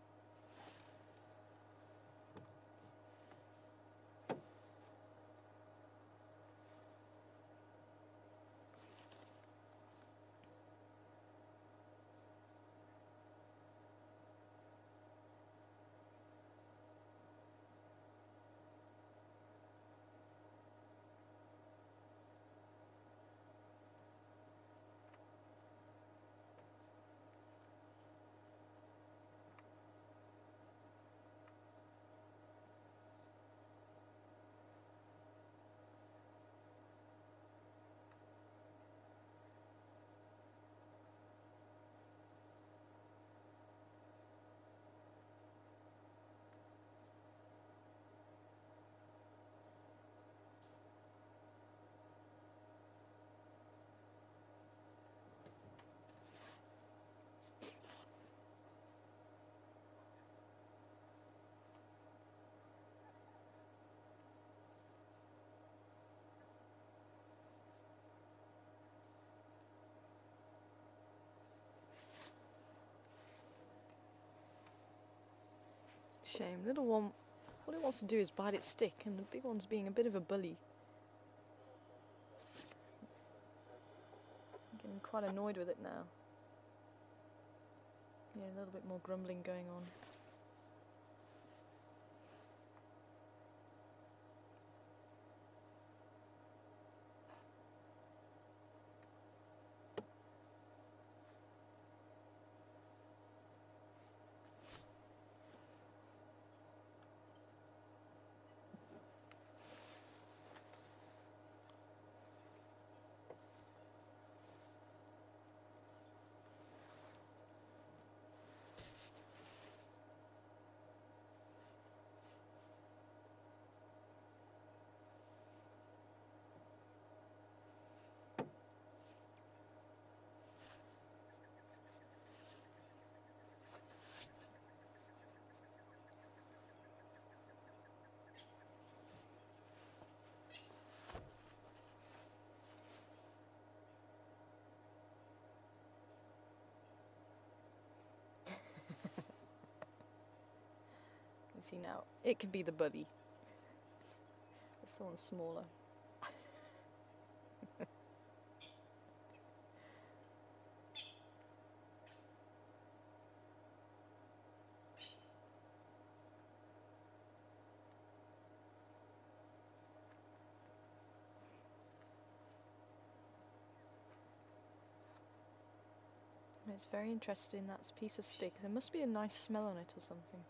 Shame. Little one, all it wants to do is bite its stick, and the big one's being a bit of a bully. I'm getting quite annoyed with it now. Yeah, a little bit more grumbling going on. You see now, it can be the buddy. There's someone smaller. It's very interesting, that piece of stick. There must be a nice smell on it or something.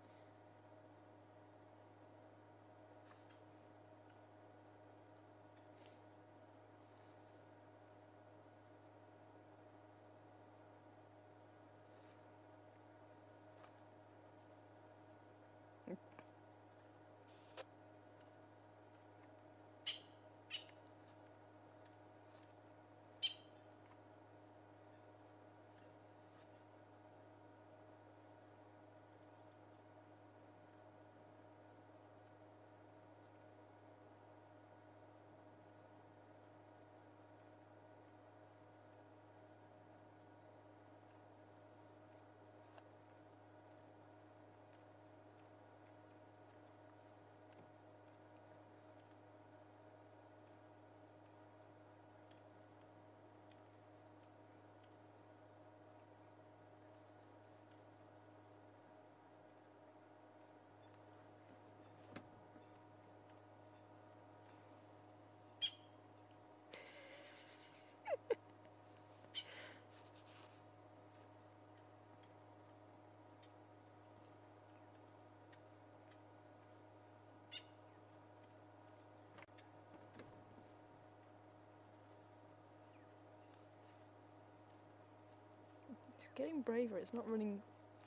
It's getting braver. It's not running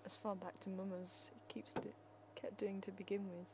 as far back to Mum as it kept doing to begin with.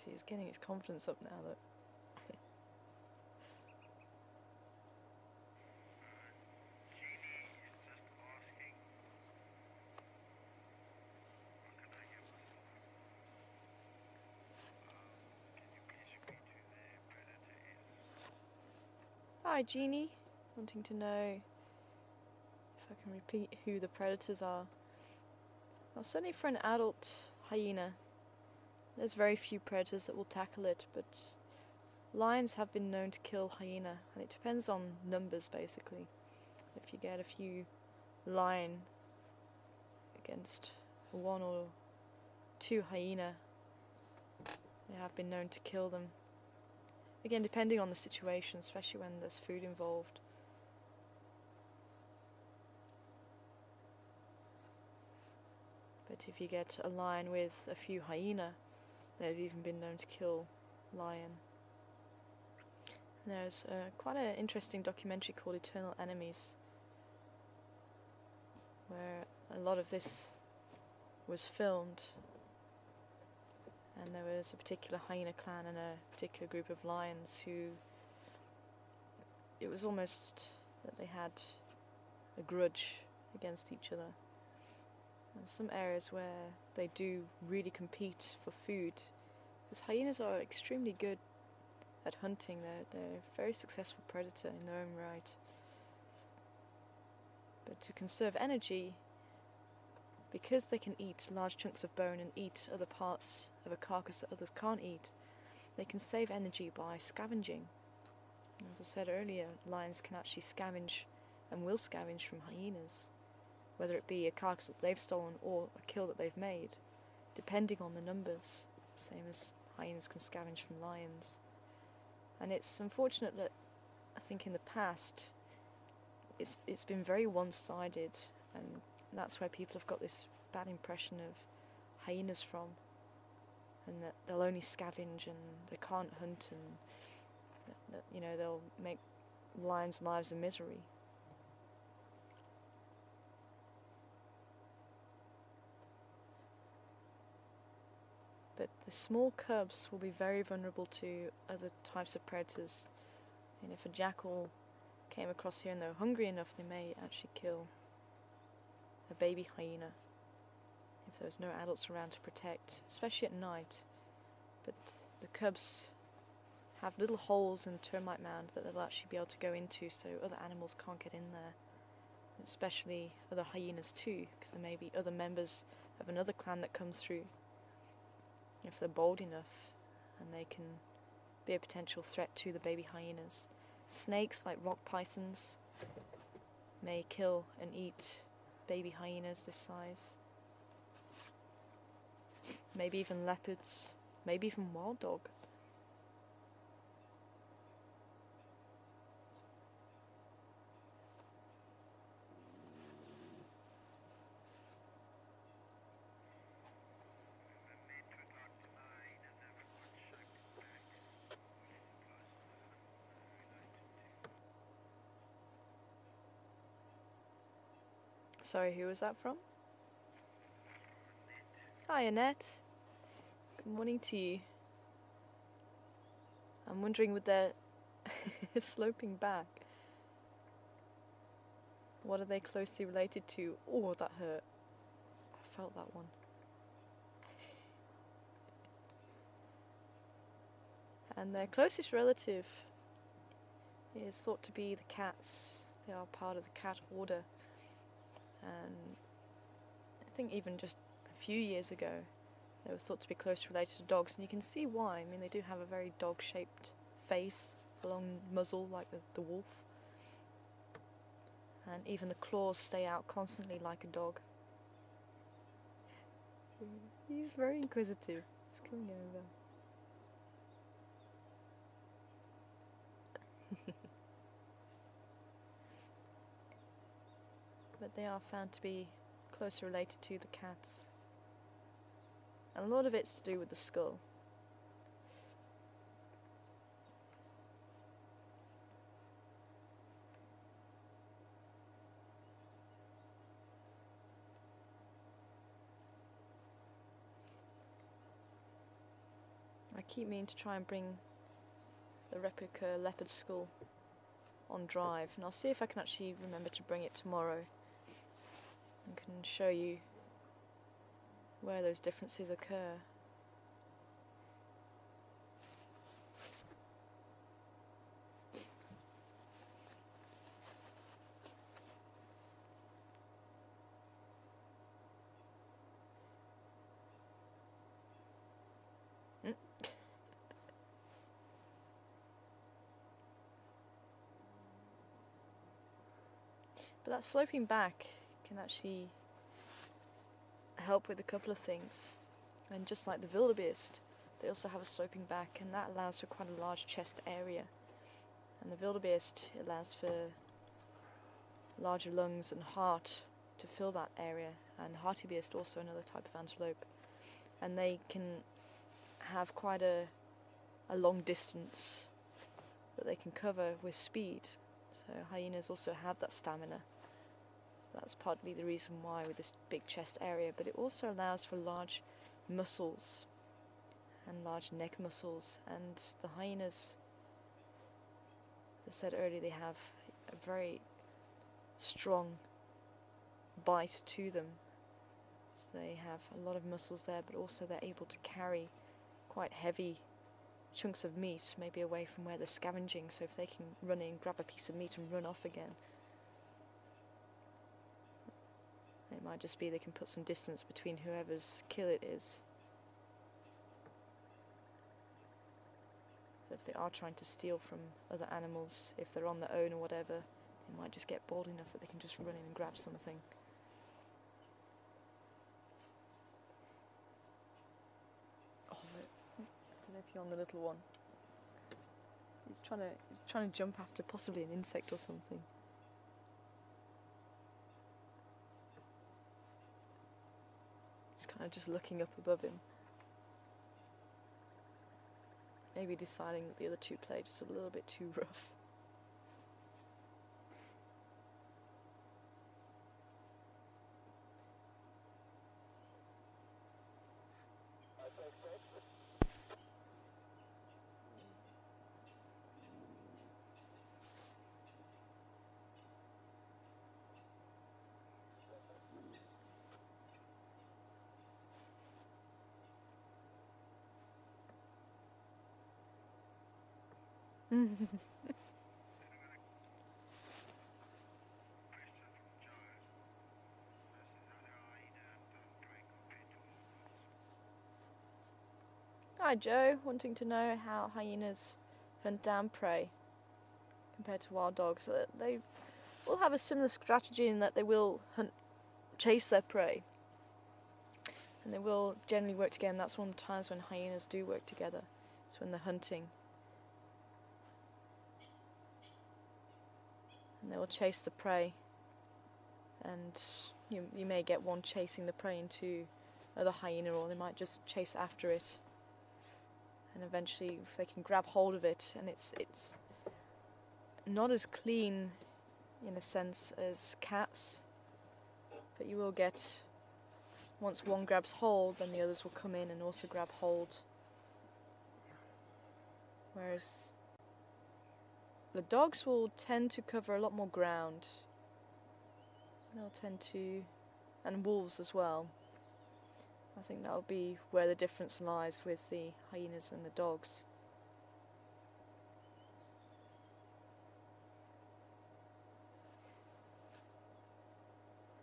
See, it's getting its confidence up now, look. Hi, Jeannie. Wanting to know if I can repeat who the predators are. Well, certainly for an adult hyena, there's very few predators that will tackle it, but lions have been known to kill hyena, and it depends on numbers, basically. If you get a few lion against one or two hyena, they have been known to kill them. Again, depending on the situation, especially when there's food involved. But if you get a lion with a few hyena, they've even been known to kill lion. And there's quite an interesting documentary called Eternal Enemies, where a lot of this was filmed. And there was a particular hyena clan and a particular group of lions who, it was almost that they had a grudge against each other. And some areas where they do really compete for food, because hyenas are extremely good at hunting. They're a very successful predator in their own right. But to conserve energy, because they can eat large chunks of bone and eat other parts of a carcass that others can't eat, they can save energy by scavenging. As I said earlier, lions can actually scavenge and will scavenge from hyenas, whether it be a carcass that they've stolen or a kill that they've made, depending on the numbers, same as hyenas can scavenge from lions. And it's unfortunate that I think in the past it's been very one-sided, and that's where people have got this bad impression of hyenas from, and that they'll only scavenge and they can't hunt, and that you know, they'll make lions' lives a misery. But the small cubs will be very vulnerable to other types of predators, and if a jackal came across here and they're hungry enough, they may actually kill a baby hyena if there's no adults around to protect, especially at night. But the cubs have little holes in the termite mound that they'll actually be able to go into, so other animals can't get in there, especially other hyenas too, because there may be other members of another clan that come through if they're bold enough, and they can be a potential threat to the baby hyenas. Snakes, like rock pythons, may kill and eat baby hyenas this size. Maybe even leopards, maybe even wild dog. Sorry, who was that from? Hi, Annette. Good morning to you. I'm wondering with their sloping back, what are they closely related to? Oh, that hurt. I felt that one. And their closest relative is thought to be the cats. They are part of the cat order. And I think even just a few years ago, they were thought to be close related to dogs, and you can see why. I mean, they do have a very dog-shaped face, a long muzzle like the wolf, and even the claws stay out constantly like a dog. He's very inquisitive. He's coming over. But they are found to be closely related to the cats. And a lot of it's to do with the skull. I keep meaning to try and bring the replica leopard skull on drive, and I'll see if I can actually remember to bring it tomorrow and can show you where those differences occur. But that sloping back can actually help with a couple of things. And just like the wildebeest, they also have a sloping back, and that allows for quite a large chest area. And the wildebeest allows for larger lungs and heart to fill that area, and hartebeest also another type of antelope. And they can have quite a long distance that they can cover with speed. So hyenas also have that stamina. So that's partly the reason why with this big chest area, but it also allows for large muscles and large neck muscles. And the hyenas, as I said earlier, they have a very strong bite to them. So they have a lot of muscles there, but also they're able to carry quite heavy chunks of meat, maybe away from where they're scavenging, so if they can run in, grab a piece of meat and run off again. It might just be they can put some distance between whoever's kill it is. So if they are trying to steal from other animals, if they're on their own or whatever, they might just get bold enough that they can just run in and grab something. Oh, I don't know if you're on the little one. He's trying to jump after possibly an insect or something. He's kind of just looking up above him. Maybe deciding that the other two play just a little bit too rough. Hi Joe, wanting to know how hyenas hunt down prey compared to wild dogs. They will have a similar strategy in that they will chase their prey, and they will generally work together. And that's one of the times when hyenas do work together. It's when they're hunting. And they will chase the prey, and you may get one chasing the prey into other hyena, or they might just chase after it. And eventually, if they can grab hold of it, and it's not as clean in a sense as cats, but you will get, once one grabs hold, then the others will come in and also grab hold. Whereas the dogs will tend to cover a lot more ground. They'll tend to, and wolves as well. I think that'll be where the difference lies with the hyenas and the dogs.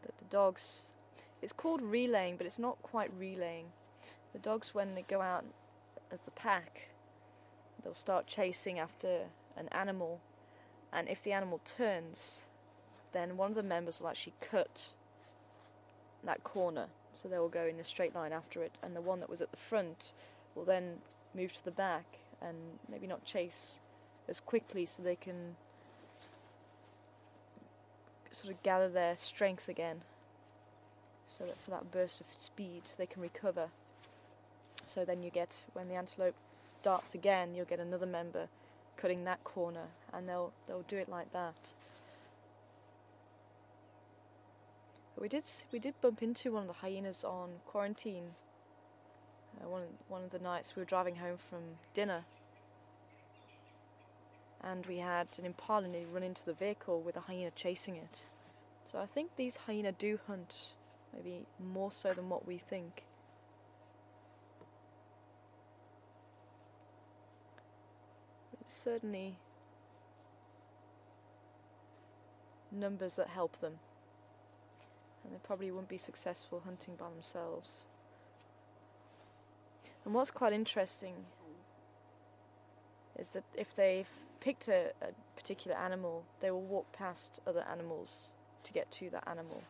But the dogs, it's called relaying, but it's not quite relaying. The dogs, when they go out as the pack, they'll start chasing after an animal, and if the animal turns, then one of the members will actually cut that corner. So they will go in a straight line after it, and the one that was at the front will then move to the back and maybe not chase as quickly, so they can sort of gather their strength again, so that for that burst of speed they can recover. So then you get, when the antelope darts again, you'll get another member cutting that corner, and they'll do it like that. We did bump into one of the hyenas on quarantine One of the nights we were driving home from dinner, and we had an Impala nearly run into the vehicle with a hyena chasing it. So I think these hyena do hunt, maybe more so than what we think. It's certainly numbers that help them, and they probably wouldn't be successful hunting by themselves. And what's quite interesting is that if they've picked a particular animal, they will walk past other animals to get to that animal.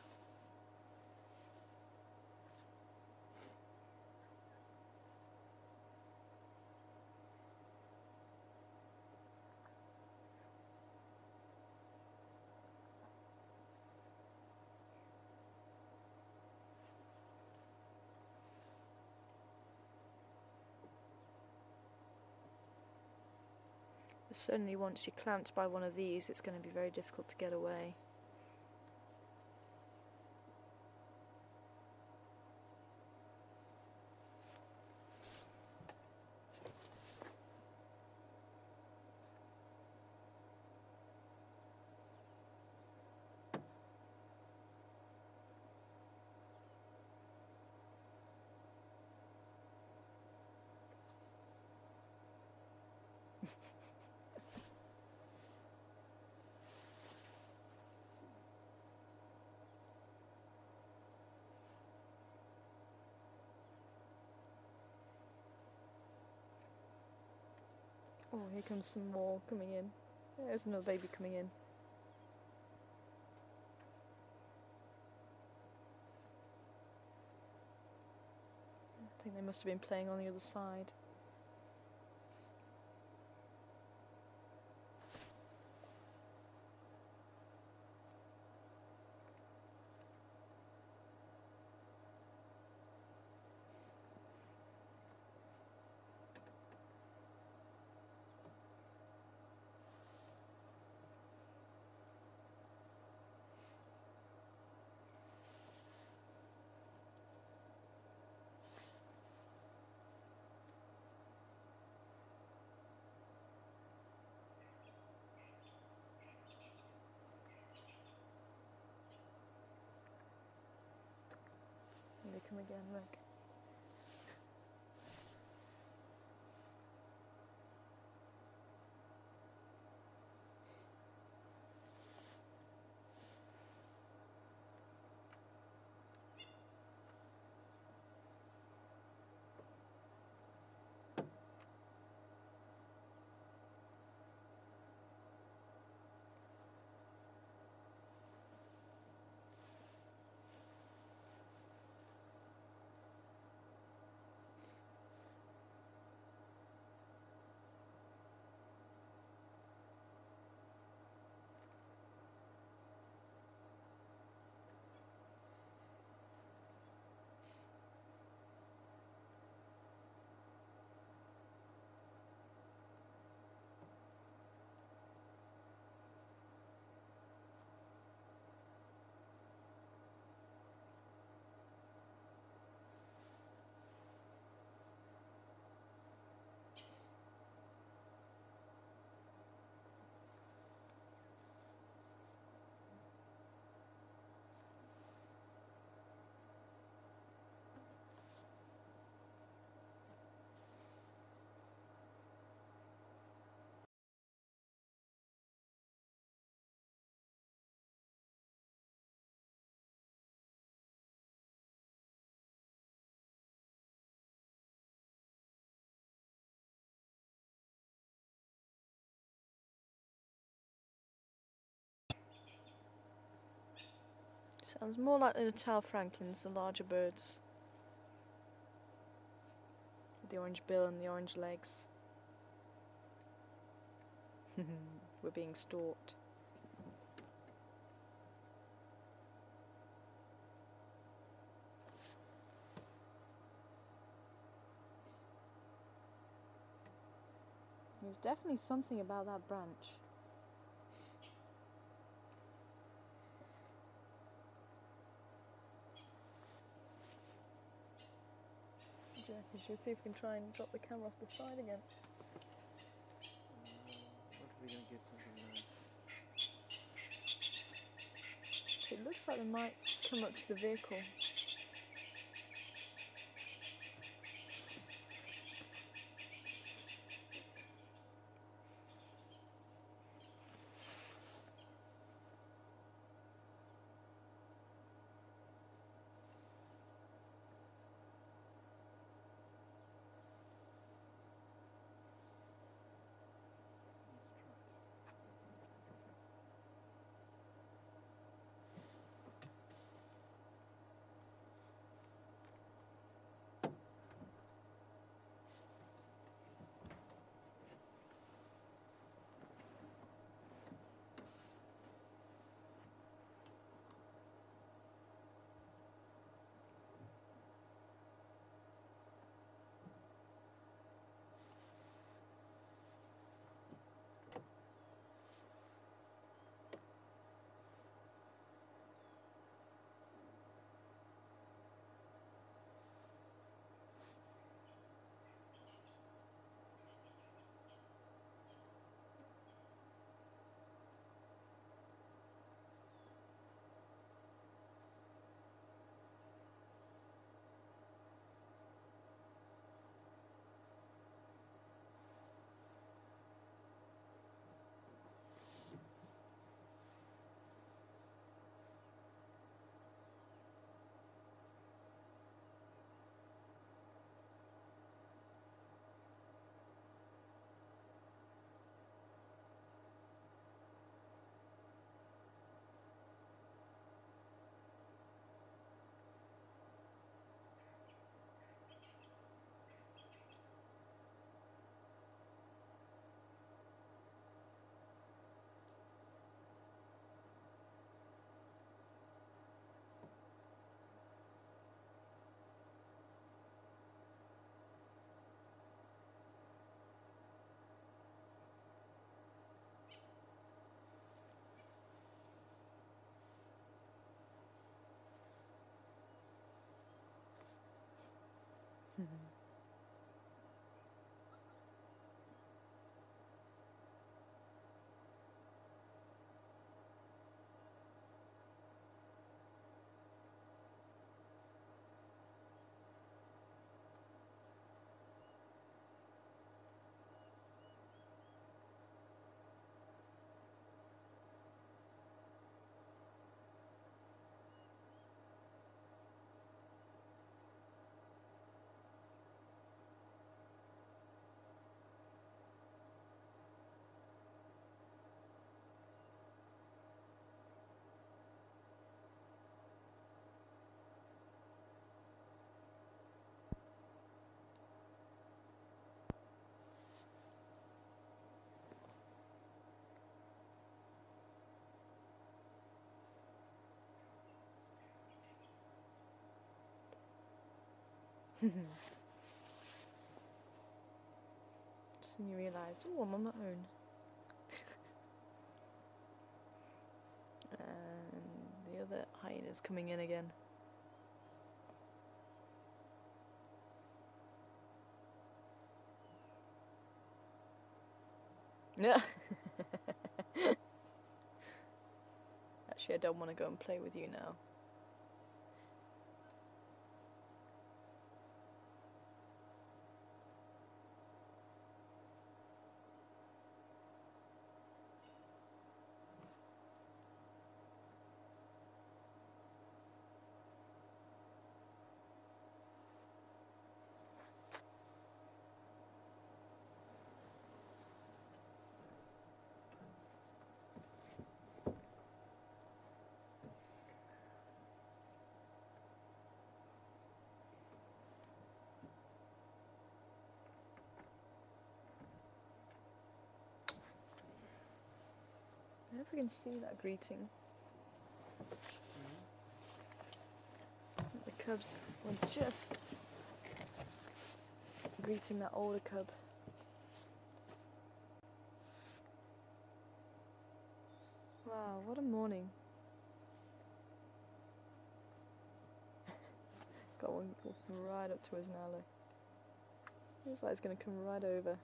Certainly once you're clamped by one of these, it's going to be very difficult to get away. Oh, here comes some more coming in. There's another baby coming in. I think they must have been playing on the other side. Here they come again, look. Sounds more like the Natal franklins, the larger birds. With the orange bill and the orange legs. We're being stalked. There's definitely something about that branch. do you reckon? Should we see if we can try and drop the camera off the side again? What if we're gonna get something nice? It looks like they might come up to the vehicle. Then you realise, oh, I'm on my own. And the other hyena's coming in again. Yeah. Actually, I don't want to go and play with you now. I don't know if we can see that greeting. The cubs were just greeting that older cub. Wow, what a morning. Got one walking right up to us now, look. Looks like it's going to come right over.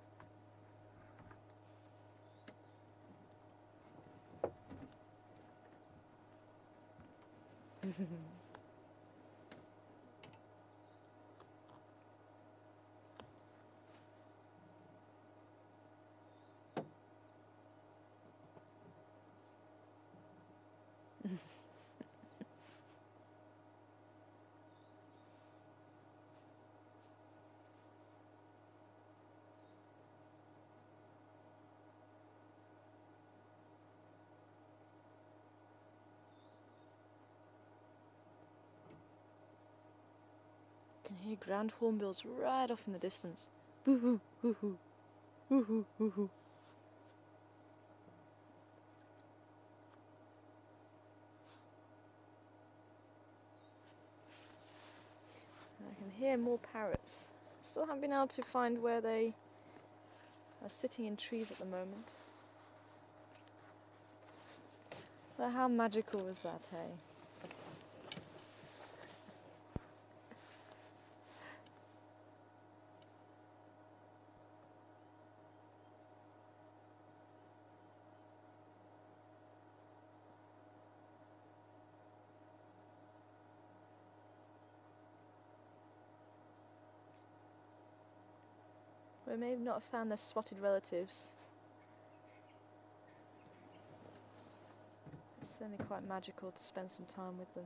You can hear ground hornbills right off in the distance. Woohoo, woohoo, woohoo, woohoo. I can hear more parrots. Still haven't been able to find where they are sitting in trees at the moment. But how magical was that, hey? We may not have found their spotted relatives. It's certainly quite magical to spend some time with them.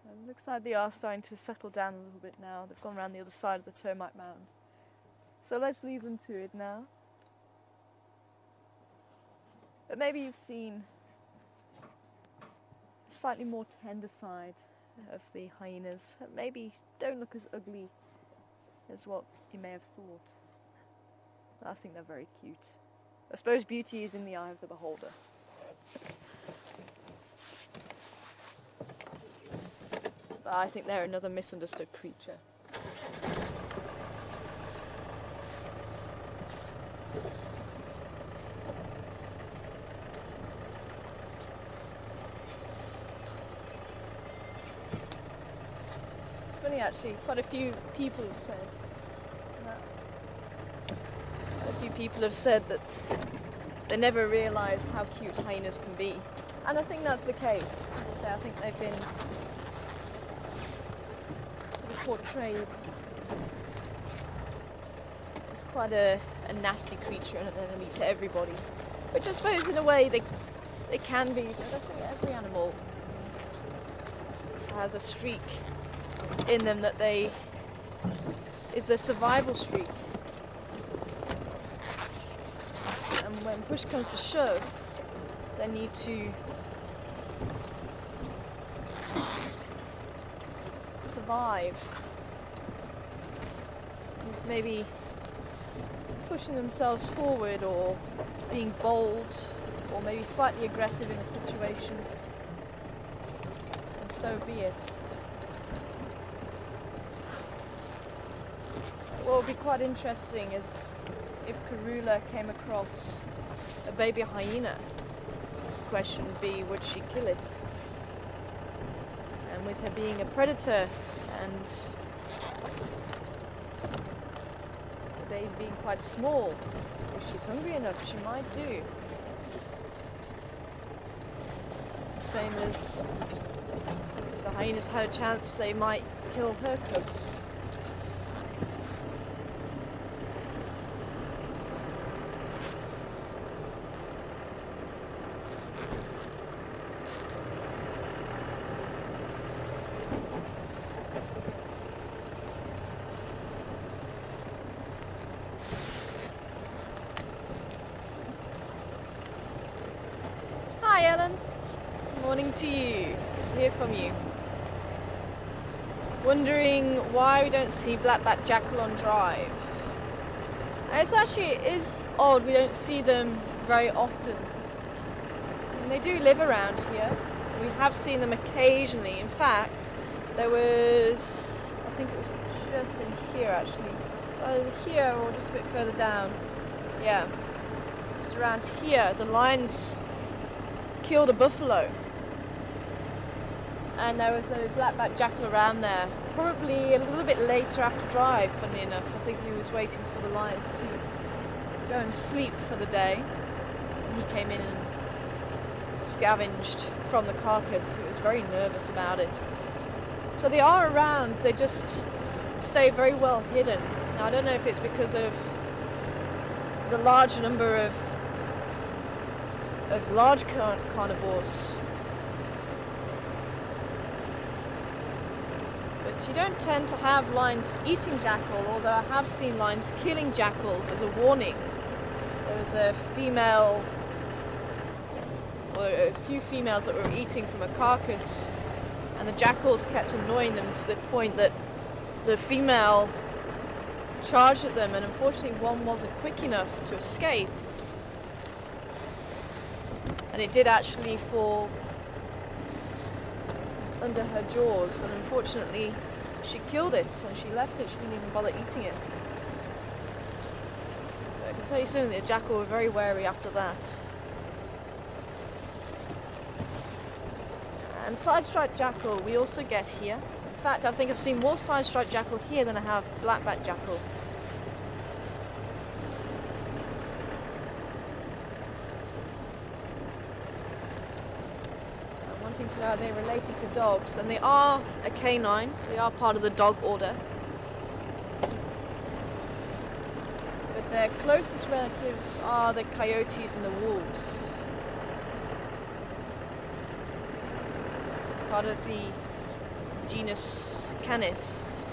It looks like they are starting to settle down a little bit now. They've gone around the other side of the termite mound. So let's leave them to it now. But maybe you've seen a slightly more tender side of the hyenas. Maybe don't look as ugly as what you may have thought. I think they're very cute. I suppose beauty is in the eye of the beholder. But I think they're another misunderstood creature. It's funny actually, quite a few people have said that they never realised how cute hyenas can be. And I think that's the case. As I say, I think they've been sort of portrayed as quite a nasty creature and an enemy to everybody. Which I suppose in a way they can be, but I think every animal has a streak in them that is their survival streak. And when push comes to shove, they need to survive. Maybe pushing themselves forward or being bold or maybe slightly aggressive in a situation. And so be it. What would be quite interesting is if Karula came across a baby hyena. The question would be, would she kill it? And with her being a predator and the baby being quite small, if she's hungry enough, she might do. Same as if the hyenas had a chance, they might kill her cubs. Hi Ellen, morning to you, good to hear from you. Wondering why we don't see black-backed jackal on drive. And it is odd, we don't see them very often. And they do live around here. We have seen them occasionally. In fact, there was, I think it was a just in here actually. So either here or just a bit further down. Yeah. Just around here, the lions killed a buffalo. And there was a black-backed jackal around there. Probably a little bit later after drive, funnily enough. I think he was waiting for the lions to go and sleep for the day. And he came in and scavenged from the carcass. He was very nervous about it. So they are around, they just stay very well hidden. Now I don't know if it's because of the large number of large carnivores. But you don't tend to have lions eating jackal, although I have seen lions killing jackal as a warning. There was a female, or a few females that were eating from a carcass, and the jackals kept annoying them to the point that the female charged at them, and unfortunately one wasn't quick enough to escape. And it did actually fall under her jaws, and unfortunately she killed it, and she left it. She didn't even bother eating it. But I can tell you soon that the jackal were very wary after that. And side-striped jackal we also get here. In fact, I think I've seen more side-striped jackal here than I have black-backed jackal. I'm wanting to know how they're related to dogs, and they are a canine. They are part of the dog order. But their closest relatives are the coyotes and the wolves. Part of the genus Canis.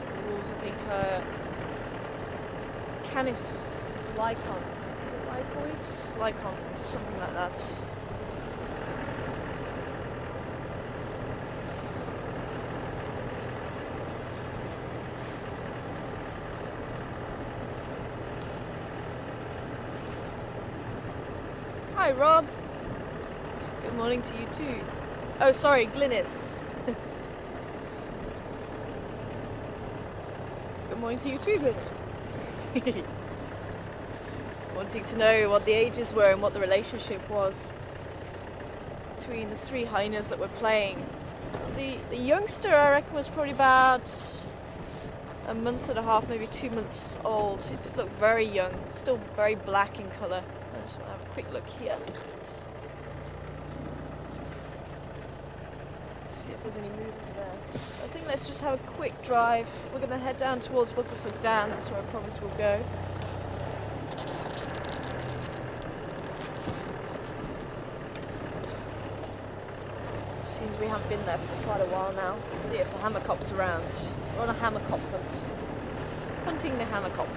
The wolves, I think, are Canis lycon. Lycoids? Lycons, something like that. Hi Rob. Good morning to you too. Oh sorry, Glynis. Good morning to you too, Glynis. Wanting to know what the ages were and what the relationship was between the three hyenas that were playing. The youngster, I reckon, was probably about a month and a half, maybe 2 months old. He did look very young, still very black in colour. I just want to have a quick look here. See if there's any movement there. I think let's just have a quick drive. We're going to head down towards Bucklershook Down. That's where I promise we'll go. Seems we haven't been there for quite a while now. Let's see if the hammercop's around. We're on a hammercop hunt. Hunting the hammercop.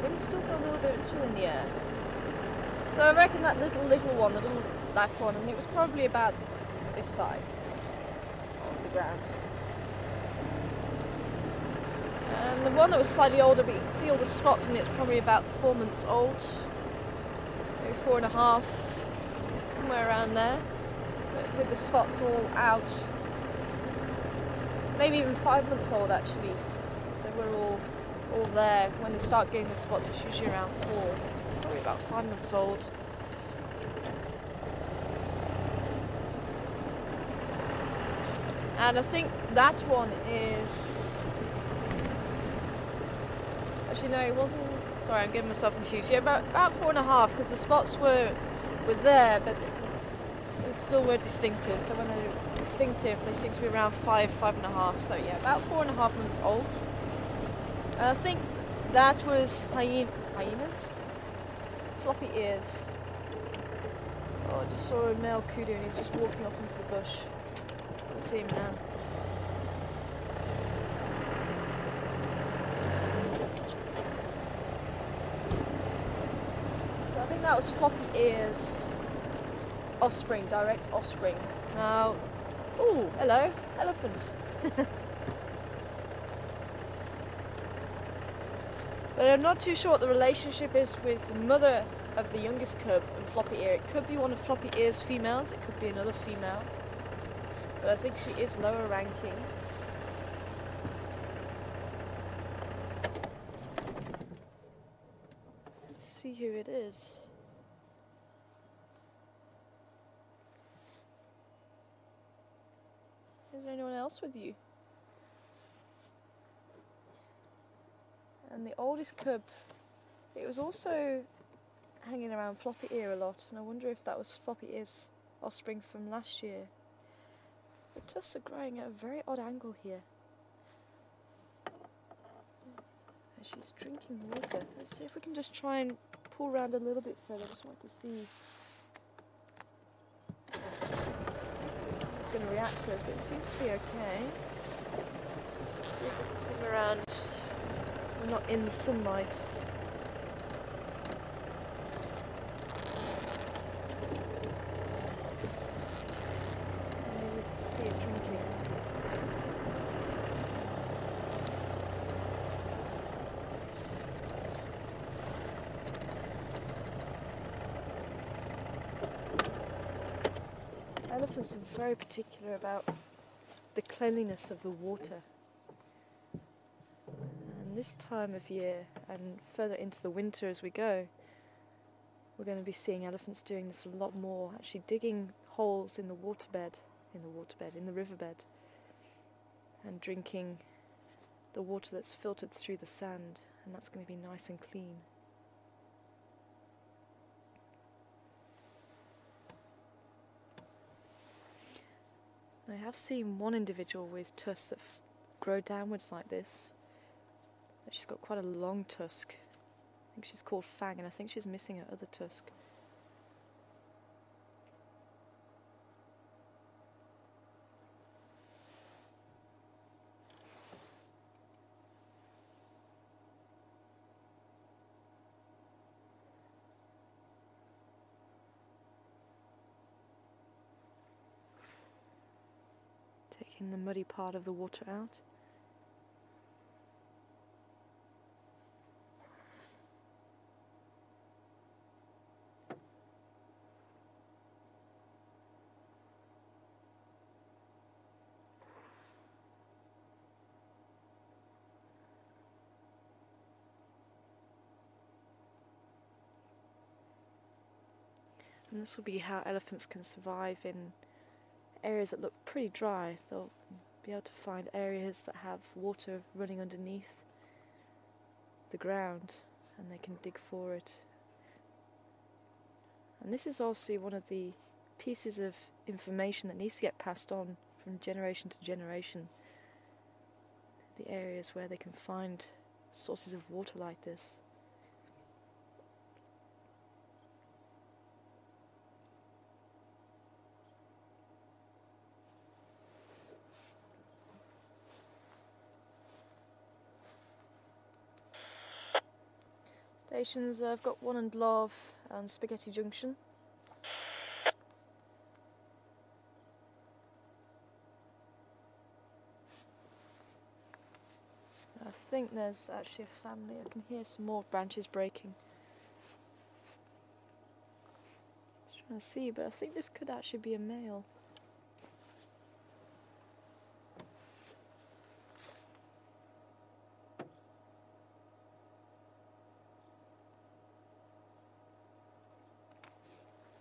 Wind's still got a little bit of chill in the air. So I reckon that little one, the little black one, and it was probably about this size on the ground. And the one that was slightly older, but you can see all the spots in it, it's probably about 4 months old. Maybe 4.5, somewhere around there. But with the spots all out. Maybe even 5 months old actually. So we're all there. When they start getting the spots, it's usually around 4, probably about 5 months old. And I think that one is, actually no, it wasn't, sorry, I'm getting myself confused. Yeah, about 4.5, because the spots were there, but they still weren't distinctive. So when they're distinctive, they seem to be around 5.5. So yeah, about 4.5 months old. And I think that was hyenas? Floppy ears. Oh, I just saw a male kudu and he's just walking off into the bush. Let's see him now. So I think that was floppy ears. Offspring, direct offspring. Now, oh, hello, elephant. But I'm not too sure what the relationship is with the mother of the youngest cub and Floppy Ear. It could be one of Floppy Ear's females, it could be another female. But I think she is lower ranking. Let's see who it is. Is there anyone else with you? And the oldest cub, it was also hanging around Floppy Ear a lot, and I wonder if that was Floppy Ear's offspring from last year. The tusks are growing at a very odd angle here. And she's drinking water. Let's see if we can just try and pull around a little bit further. I just want to see. It's going to react to us, but it seems to be okay. Let's see if we can come around so we're not in the sunlight. Elephants are very particular about the cleanliness of the water. And this time of year, and further into the winter as we go, we're going to be seeing elephants doing this a lot more, actually digging holes in the riverbed, and drinking the water that's filtered through the sand, and that's going to be nice and clean. I have seen one individual with tusks that grow downwards like this. She's got quite a long tusk. I think she's called Fang, and I think she's missing her other tusk. Taking the muddy part of the water out. And this will be how elephants can survive in areas that look pretty dry. They'll be able to find areas that have water running underneath the ground, and they can dig for it. And this is obviously one of the pieces of information that needs to get passed on from generation to generation. The areas where they can find sources of water like this. Stations, I've got one in Love and Spaghetti Junction. I think there's actually a family. I can hear some more branches breaking. Just trying to see, but I think this could actually be a male.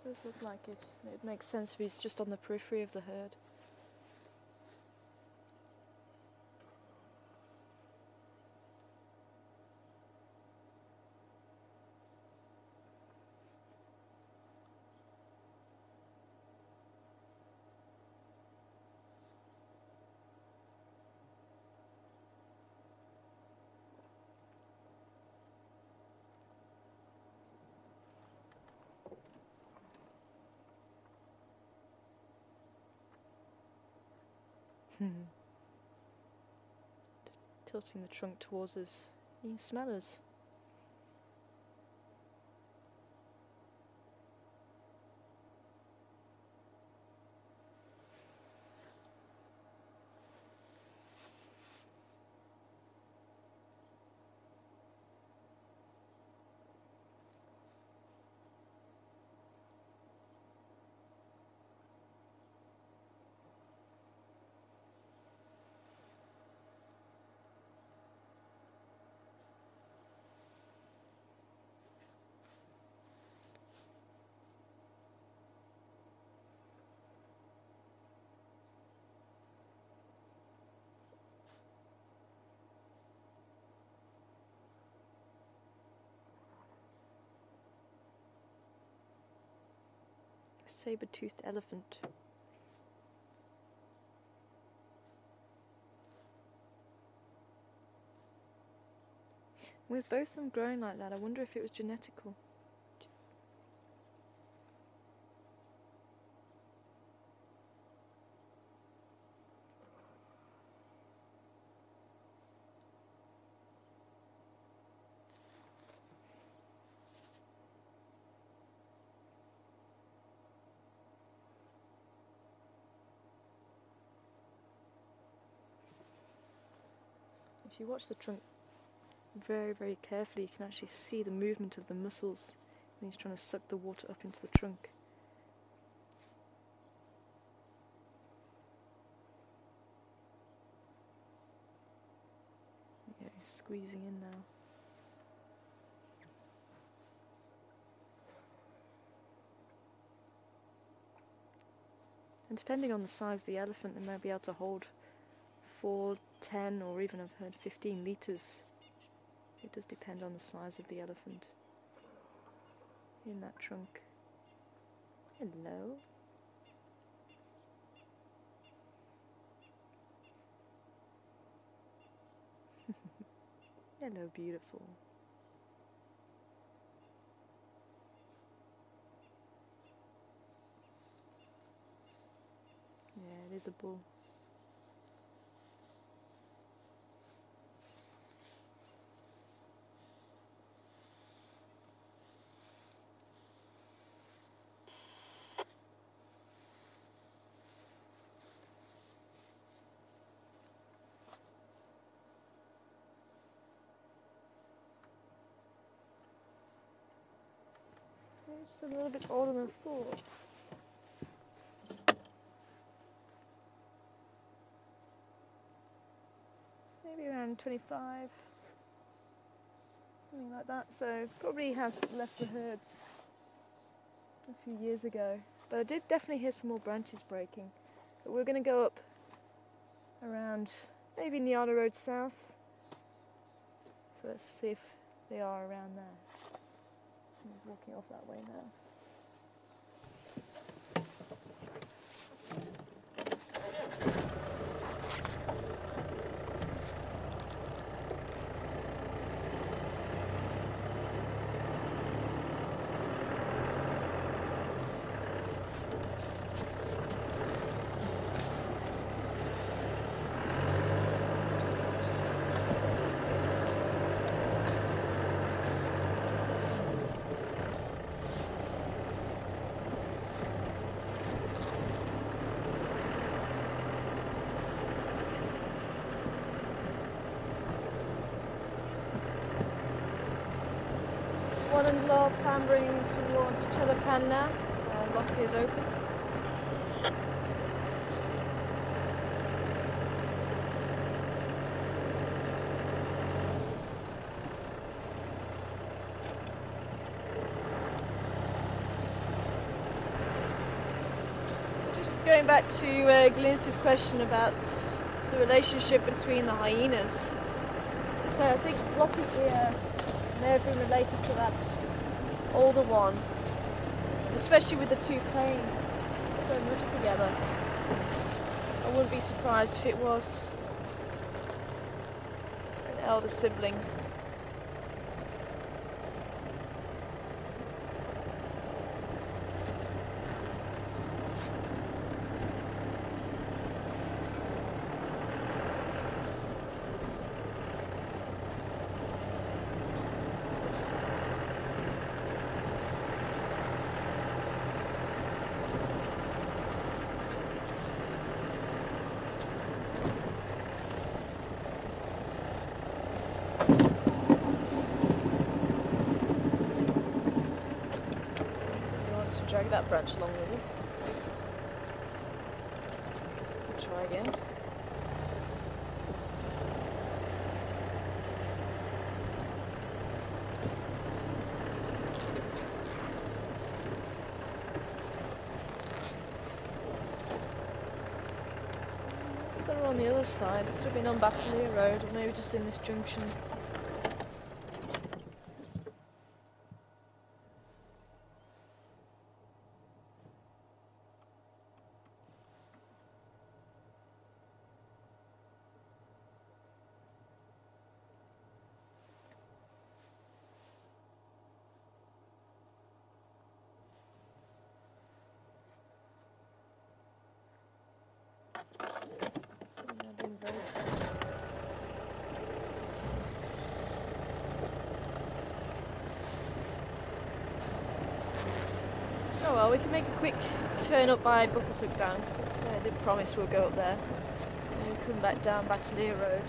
Does look like it. It makes sense if he's just on the periphery of the herd. Just tilting the trunk towards us. You can smell us. saber-toothed elephant. With both of them growing like that, I wonder if it was genetical. If you watch the trunk very, very carefully, you can actually see the movement of the muscles when he's trying to suck the water up into the trunk. Yeah, he's squeezing in now. And depending on the size of the elephant, they might be able to hold 4, 10, or even I've heard 15 litres. It does depend on the size of the elephant in that trunk. Hello. Hello, beautiful. Yeah, it is a bull. It's a little bit older than I thought. Maybe around 25, something like that. So probably has left the herd a few years ago. But I did definitely hear some more branches breaking. But we're going to go up around maybe Niala Road South. So let's see if they are around there. He's walking off that way now. One and Love clambering towards Chelapan now. Lock is open. Just going back to Glynis's question about the relationship between the hyenas. So I think floppy ear may have been related to that older one, especially with the two playing so much together. I wouldn't be surprised if it was an elder sibling. Drag that branch along with us. We'll try again. They're on the other side. It could have been on Battalier Road, or maybe just in this junction. Oh well, we can make a quick turn up by Bucklesook Down, because like I say, I did promise we'll go up there. And we'll come back down Battalier Road.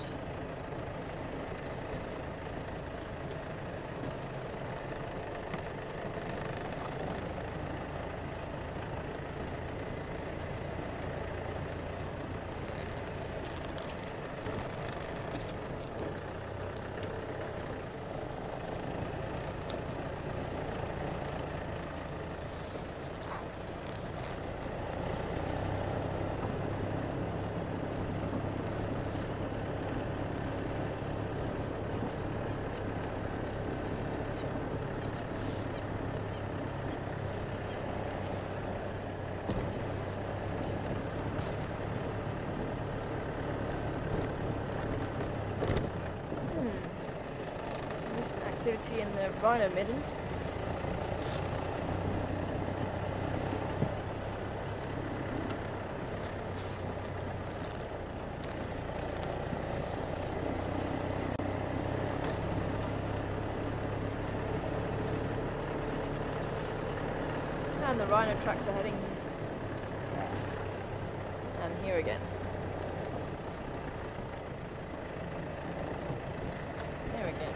Recent activity in the rhino midden. And the rhino tracks are heading there. And here again. There again.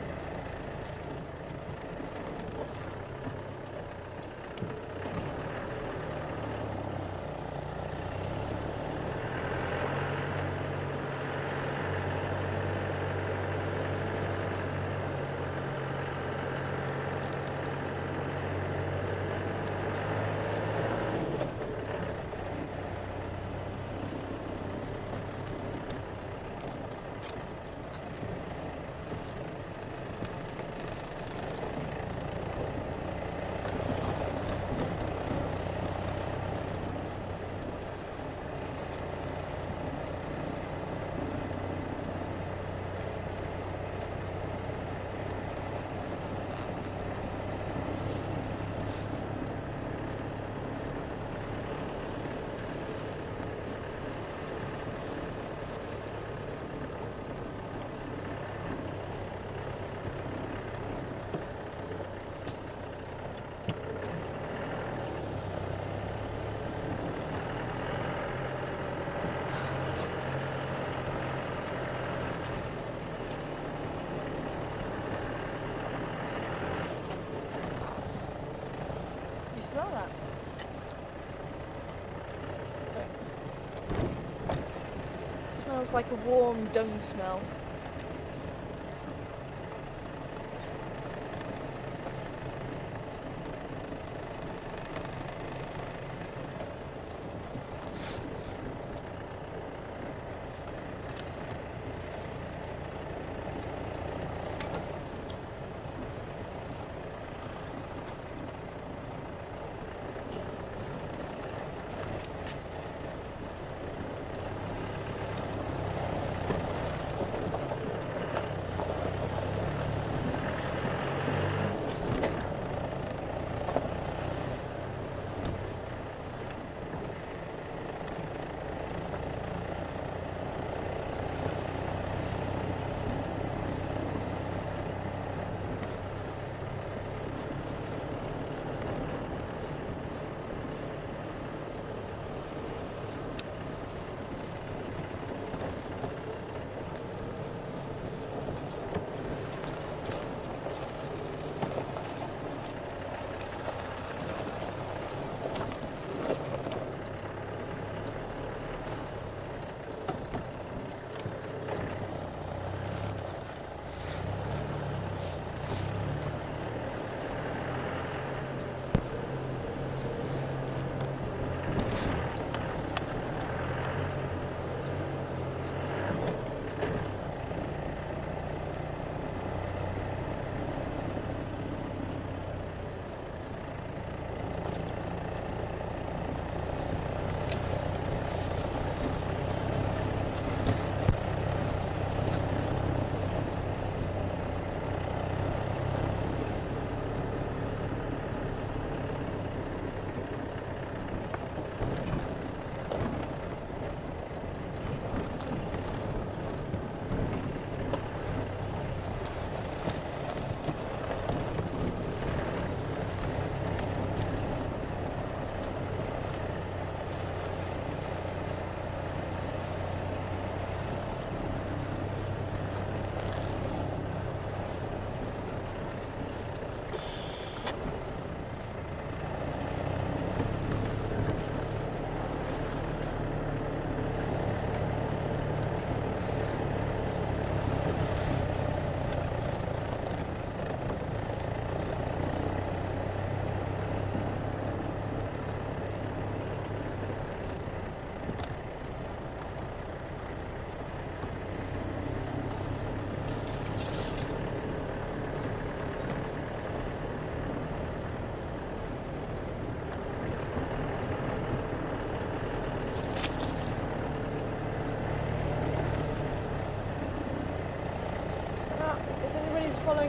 Smell that? Smells like a warm dung smell.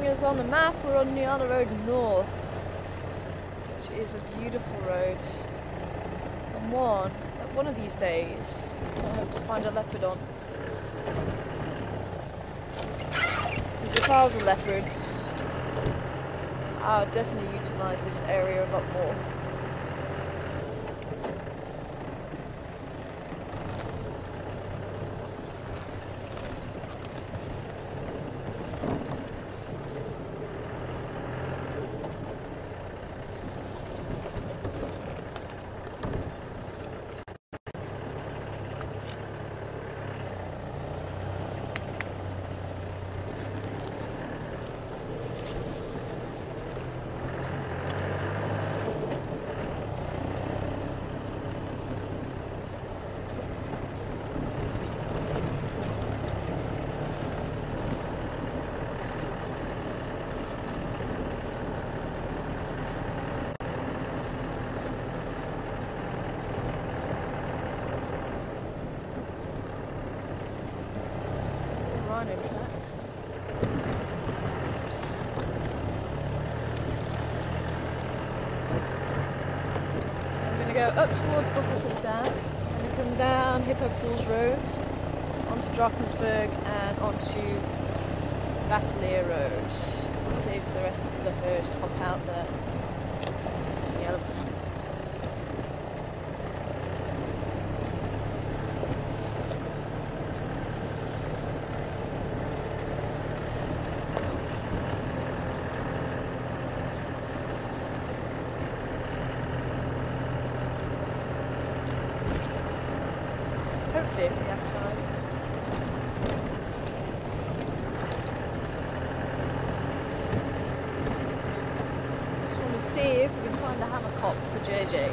showing us on the map, we're on Hyena Road North, which is a beautiful road. And one of these days, I hope to find a leopard on. Because if I was a leopard, I would definitely utilise this area a lot more. Rhino tracks. I'm going to go up towards Buffelshoek Dam and then come down Hippo Pools Road onto Drakensberg and onto Battelier Road. See if the rest of the herd hop out there. The elephants. Hopefully if we have time. Just want to see if we can find a hammercock for JJ.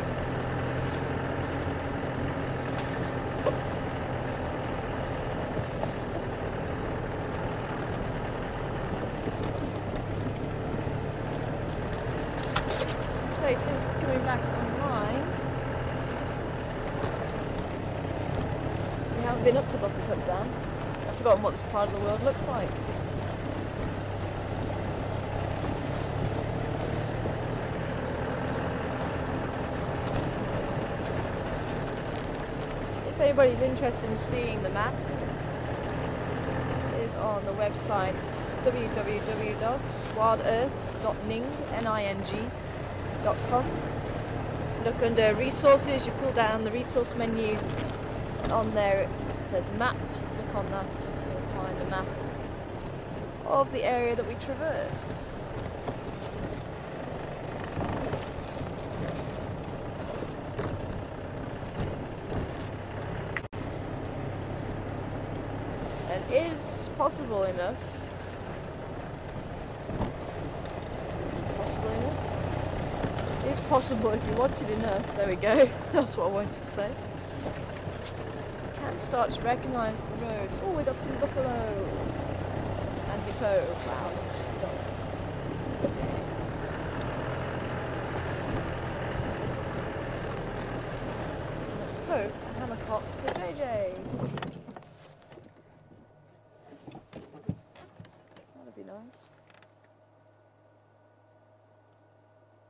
So since coming back online, we haven't been up to Buffelshoek Dam. I've forgotten what this part of the world looks like. If anybody's interested in seeing the map, it is on the website www.wildearth.ning.com. Look under resources, you pull down the resource menu. On there it says map. Look on that, you'll find a map of the area that we traverse. And it is possible enough. It is possible if you watch it enough. There we go. That's what I wanted to say. Start to recognise the roads. Oh, we got some buffalo and hippo. Wow. Let's hope a hammercock for JJ. That'd be nice.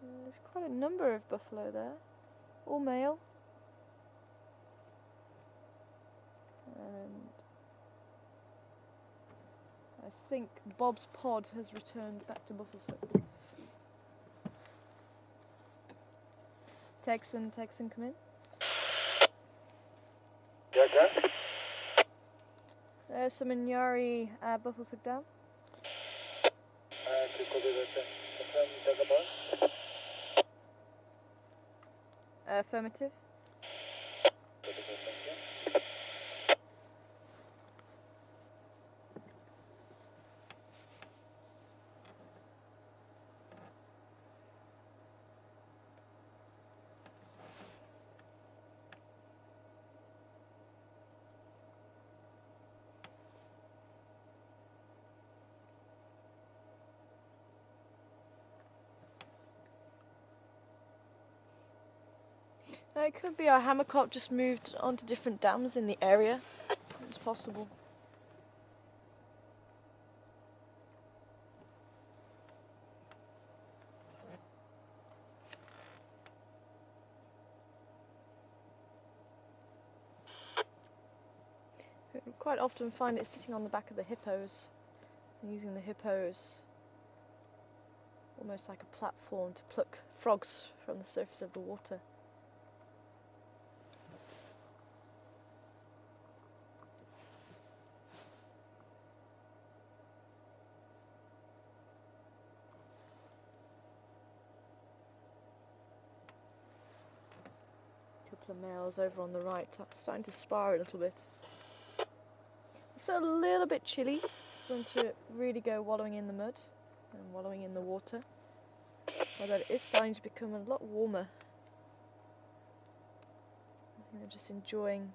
There's quite a number of buffalo there, all male. And I think Bob's pod has returned back to Buffelshoek. Texan, come in. Yeah, okay. There's some Inyari Buffelshoek Dam. Affirmative. It could be our hammercock just moved onto different dams in the area. It's possible. quite often find it sitting on the back of the hippos and using the hippos almost like a platform to pluck frogs from the surface of the water. Couple of males over on the right starting to spar a little bit. It's a little bit chilly. It's going to really go wallowing in the mud and wallowing in the water. Although it is starting to become a lot warmer. I think they're just enjoying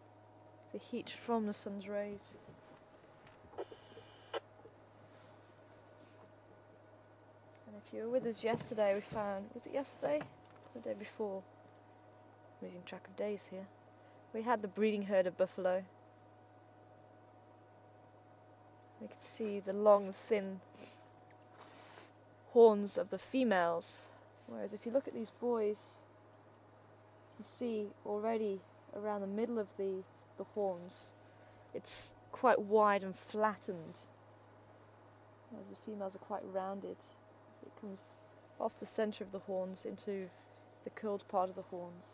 the heat from the sun's rays. And if you were with us yesterday, we found, was it yesterday? Or the day before? I'm losing track of days here. We had the breeding herd of buffalo. We could see the long, thin horns of the females. Whereas if you look at these boys, you can see already around the middle of the horns, it's quite wide and flattened. Whereas the females are quite rounded. It comes off the centre of the horns into the curled part of the horns.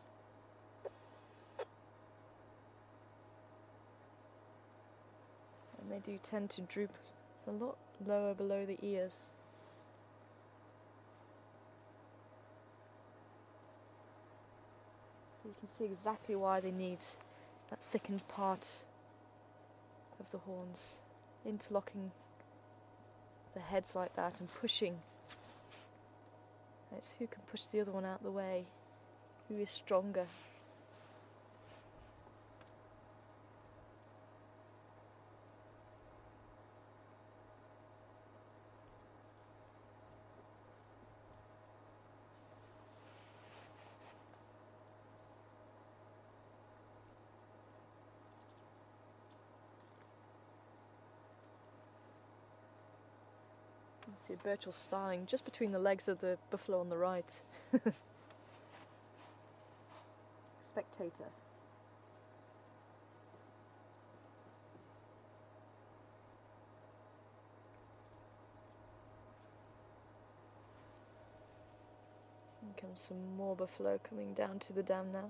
And they do tend to droop a lot lower below the ears. You can see exactly why they need that thickened part of the horns, interlocking the heads like that and pushing. It's who can push the other one out the way, who is stronger. See a Birchall starling just between the legs of the buffalo on the right. Spectator. Here comes some more buffalo coming down to the dam now.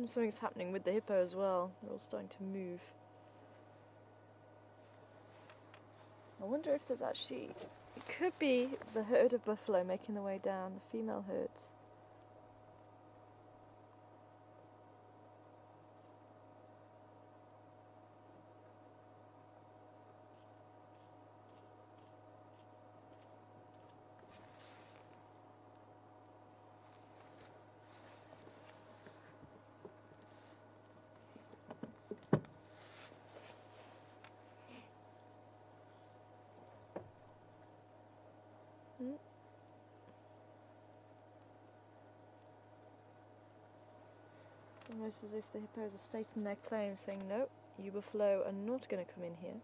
Something's happening with the hippo as well. They're all starting to move. I wonder if there's actually... It could be the herd of buffalo making their way down, the female herds. Almost as if the hippos are stating their claim, saying, no, you buffalo are not going to come in here.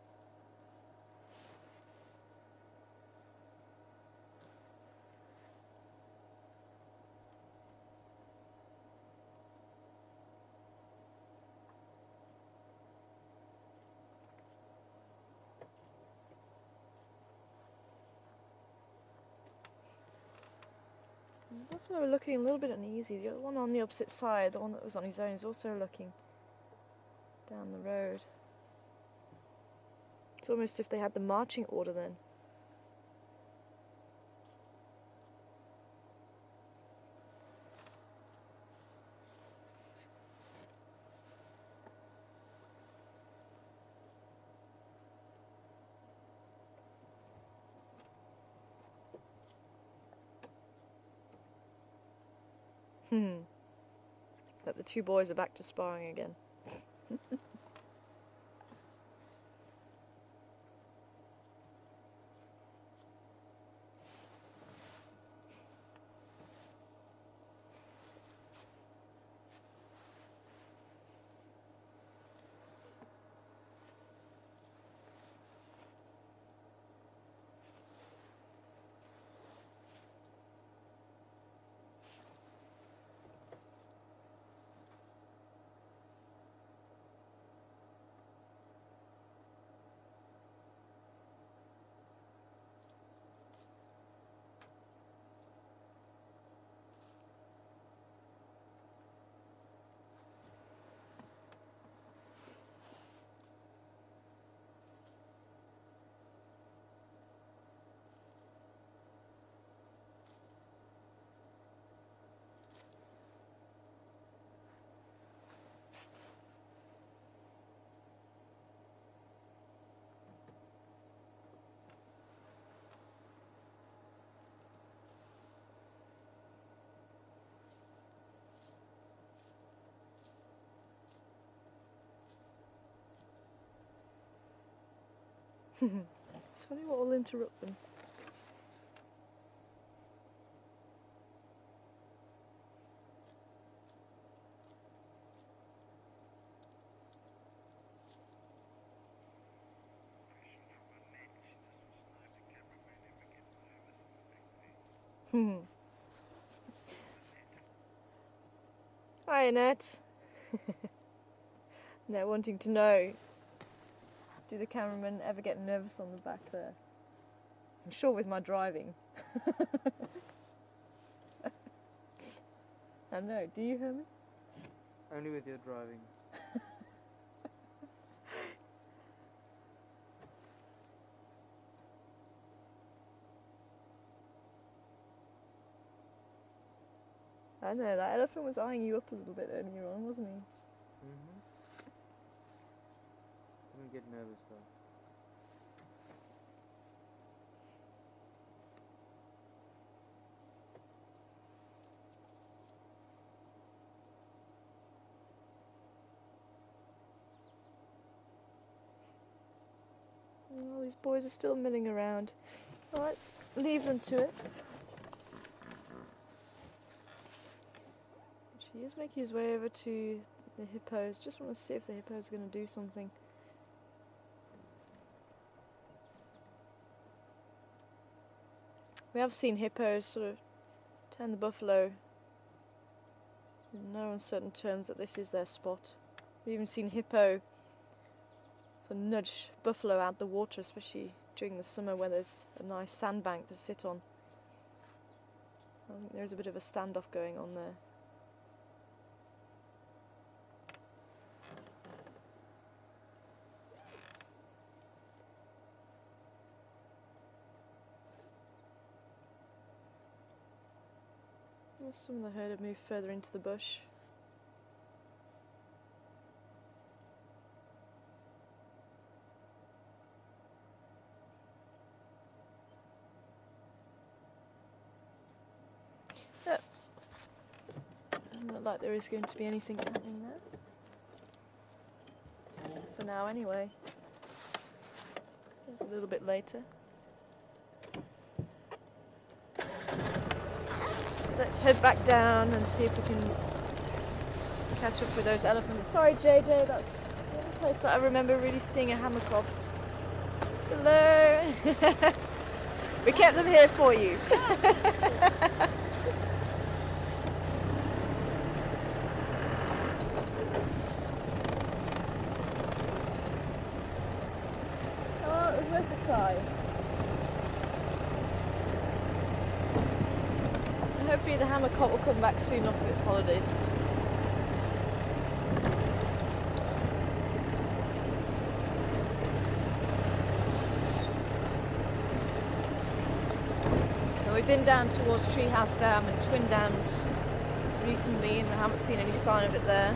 The buffalo are looking a little bit uneasy. The other one on the opposite side, the one that was on his own, is also looking down the road. It's almost as if they had the marching order then. That the two boys are back to sparring again. It's funny what will interrupt them. Hi, Annette. Now wanting to know, do the cameramen ever get nervous on the back there? I'm sure with my driving. I know, do you, Herman? Only with your driving. I know, that elephant was eyeing you up a little bit earlier on, wasn't he? Didn't get nervous though. Well, these boys are still milling around. Well, let's leave them to it. He is making his way over to the hippos. Just want to see if the hippos are going to do something. We have seen hippos sort of turn the buffalo in no uncertain terms that this is their spot. We've even seen hippo sort of nudge buffalo out the water, especially during the summer when there's a nice sandbank to sit on. I think there's a bit of a standoff going on there. Some of the herd have moved further into the bush. Oh. Doesn't look like there is going to be anything happening there. For now, anyway. A little bit later. Let's head back down and see if we can catch up with those elephants. Sorry, JJ, that's the only place that I remember really seeing a hammer cob. Hello! We kept them here for you. Oh, it was worth a try. Hopefully the hammer cock will come back soon off of its holidays. And we've been down towards Treehouse Dam and Twin Dams recently and we haven't seen any sign of it there.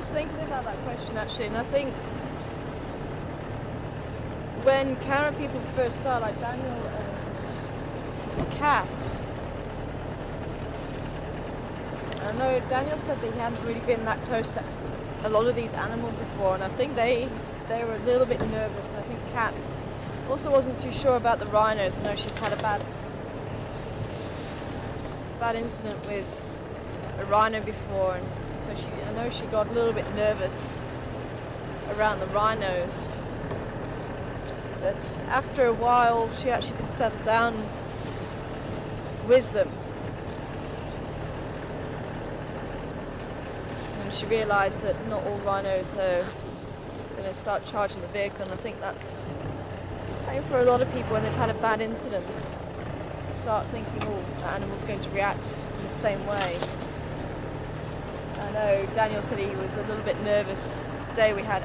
was thinking about that question actually, and I think when camera people first start, like Daniel and Kat, I know Daniel said that he hadn't really been that close to a lot of these animals before, and I think they were a little bit nervous, and I think Kat also wasn't too sure about the rhinos. I know she's had a bad incident with a rhino before, and so I know she got a little bit nervous around the rhinos. But after a while, she actually did settle down with them. And she realised that not all rhinos are going to start charging the vehicle, and I think that's the same for a lot of people when they've had a bad incident. They start thinking, oh, the animal's going to react in the same way. I know Daniel said he was a little bit nervous the day we had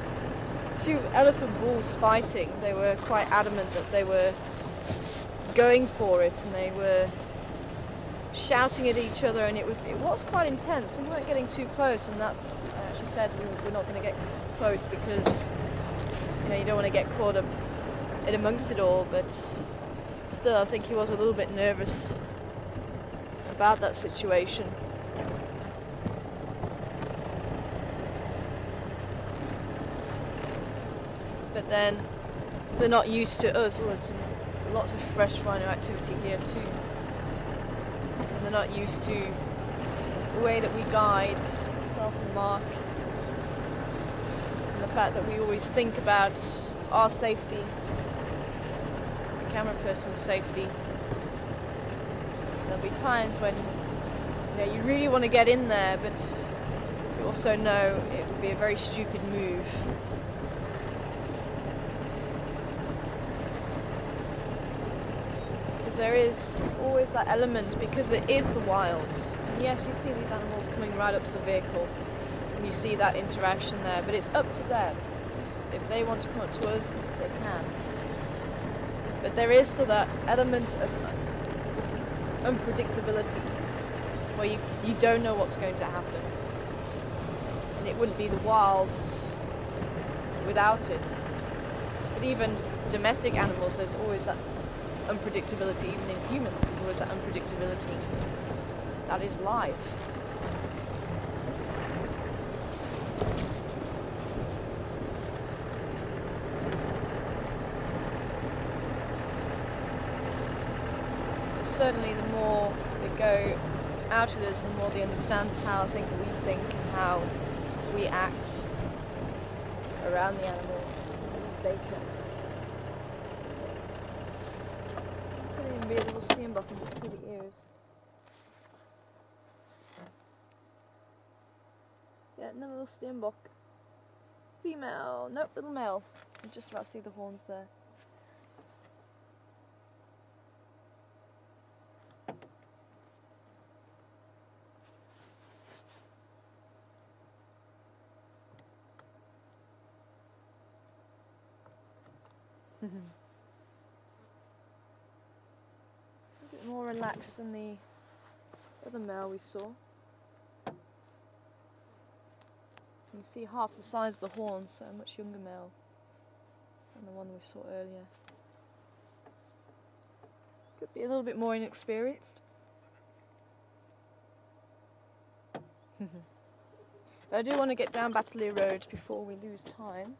2 elephant bulls fighting. They were quite adamant that they were going for it, and they were shouting at each other, and it was quite intense. We weren't getting too close, and that's, I actually said we're not going to get close because you don't want to get caught up in amongst it all, but still I think he was a little bit nervous about that situation. But then they're not used to us. Well, there's lots of fresh rhino activity here too. And they're not used to the way that we guide, myself and Mark, and the fact that we always think about our safety, the camera person's safety. There'll be times when you really want to get in there, but you also know it would be a very stupid move. There is always that element, because it is the wild. And yes, you see these animals coming right up to the vehicle, and you see that interaction there, but it's up to them. If they want to come up to us, they can. But there is still that element of unpredictability, where you don't know what's going to happen. And it wouldn't be the wild without it. But even domestic animals, there's always that unpredictability. Even in humans, there's always that unpredictability. That is life. But certainly the more they go out of this, the more they understand how I think we think and how we act around the animals. They can be a little steenbok and just see the ears. Yeah, another little steenbok. Female. Nope, little male. You just about see the horns there. A bit more relaxed than the other male we saw. You see half the size of the horns, so a much younger male than the one we saw earlier. Could be a little bit more inexperienced. But I do want to get down Battley Road before we lose time.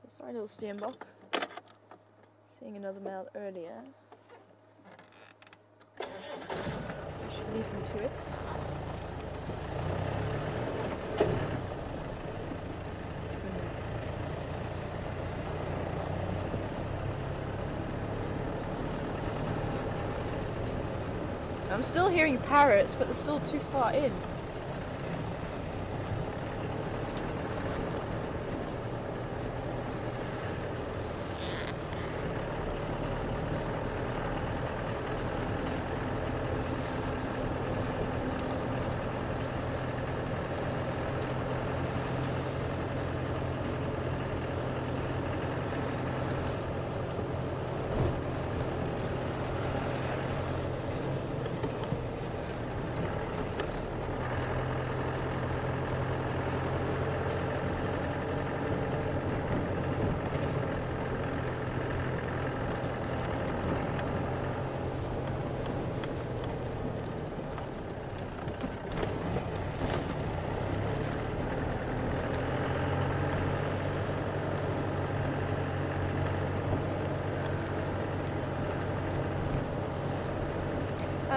Sorry, little steenbok. Seeing another male earlier. We should leave him to it. I'm still hearing parrots, but they're still too far in.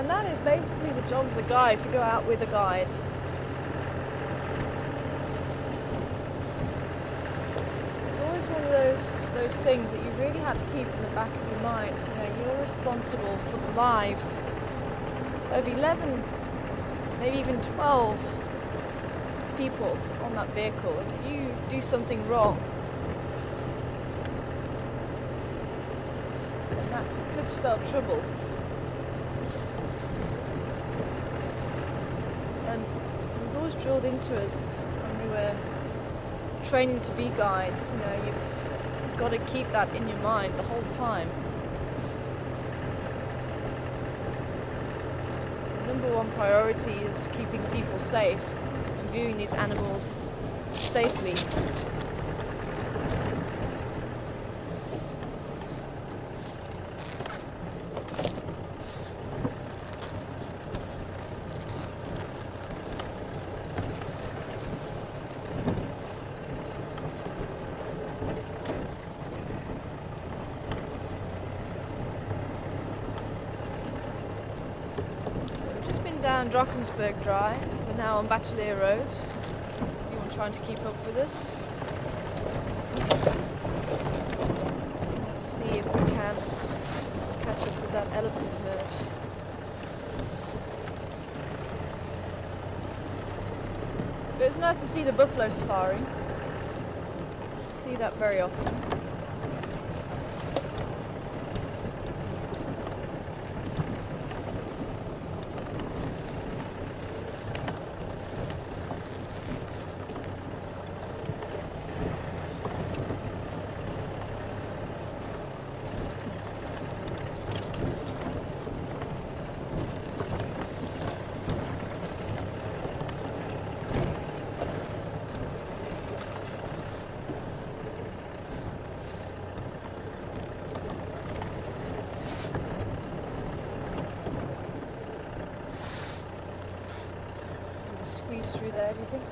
And that is basically the job of the guide if you go out with a guide. It's always one of those things that you really have to keep in the back of your mind. You know, you're responsible for the lives of 11, maybe even 12 people on that vehicle. If you do something wrong, then that could spell trouble. And it was always drilled into us when we were training to be guides. You know, you've got to keep that in your mind the whole time. Number one priority is keeping people safe and viewing these animals safely. Down Drakensberg Drive, we're now on Bachelier Road. Anyone trying to keep up with us? Let's see if we can catch up with that elephant herd. But it's nice to see the buffalo safari. See that very often. Squeeze through there, do you think?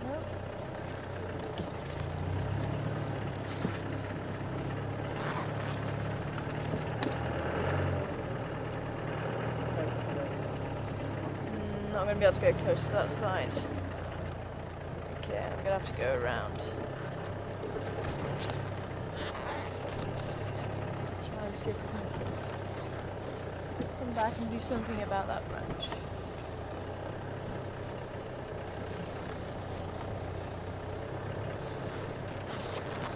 No? Not going to be able to go close to that side. Okay, I'm going to have to go around. See if we can come back and do something about that branch.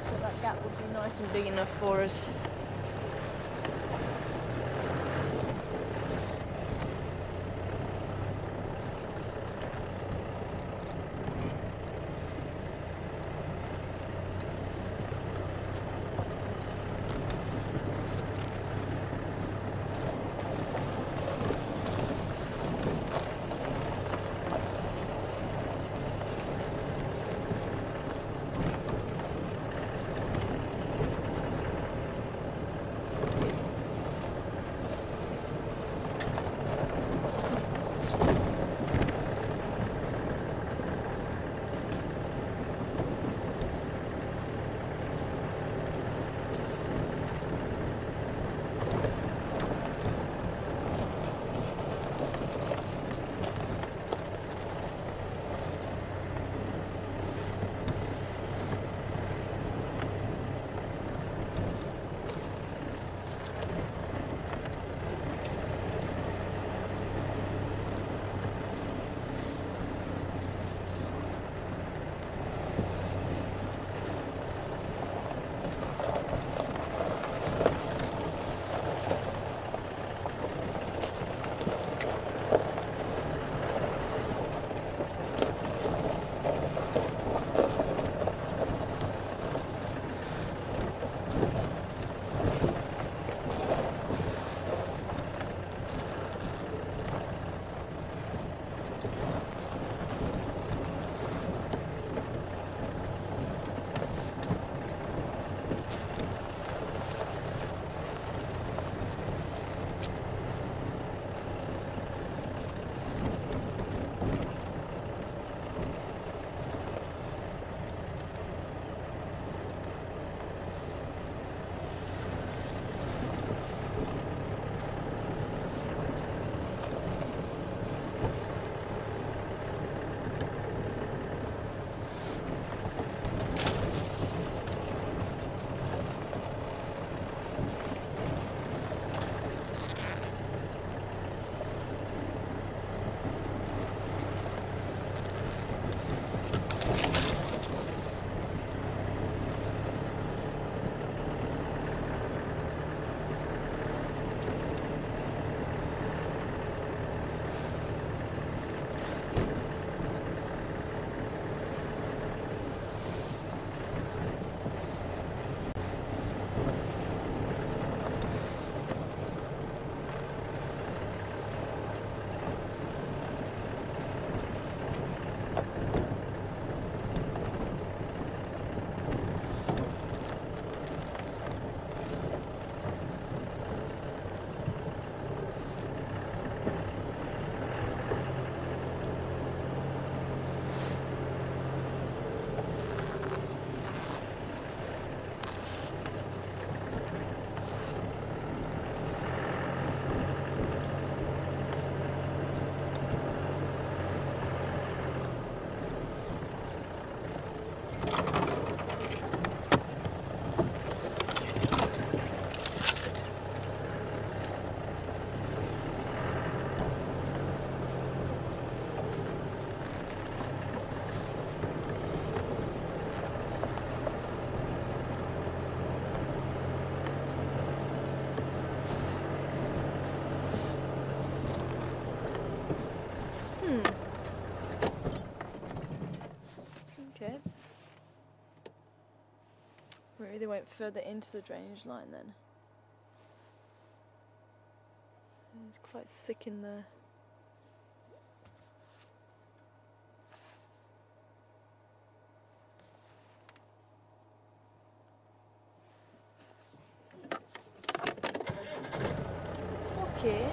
So that gap would be nice and big enough for us. Maybe they went further into the drainage line then. It's quite thick in there. Okay.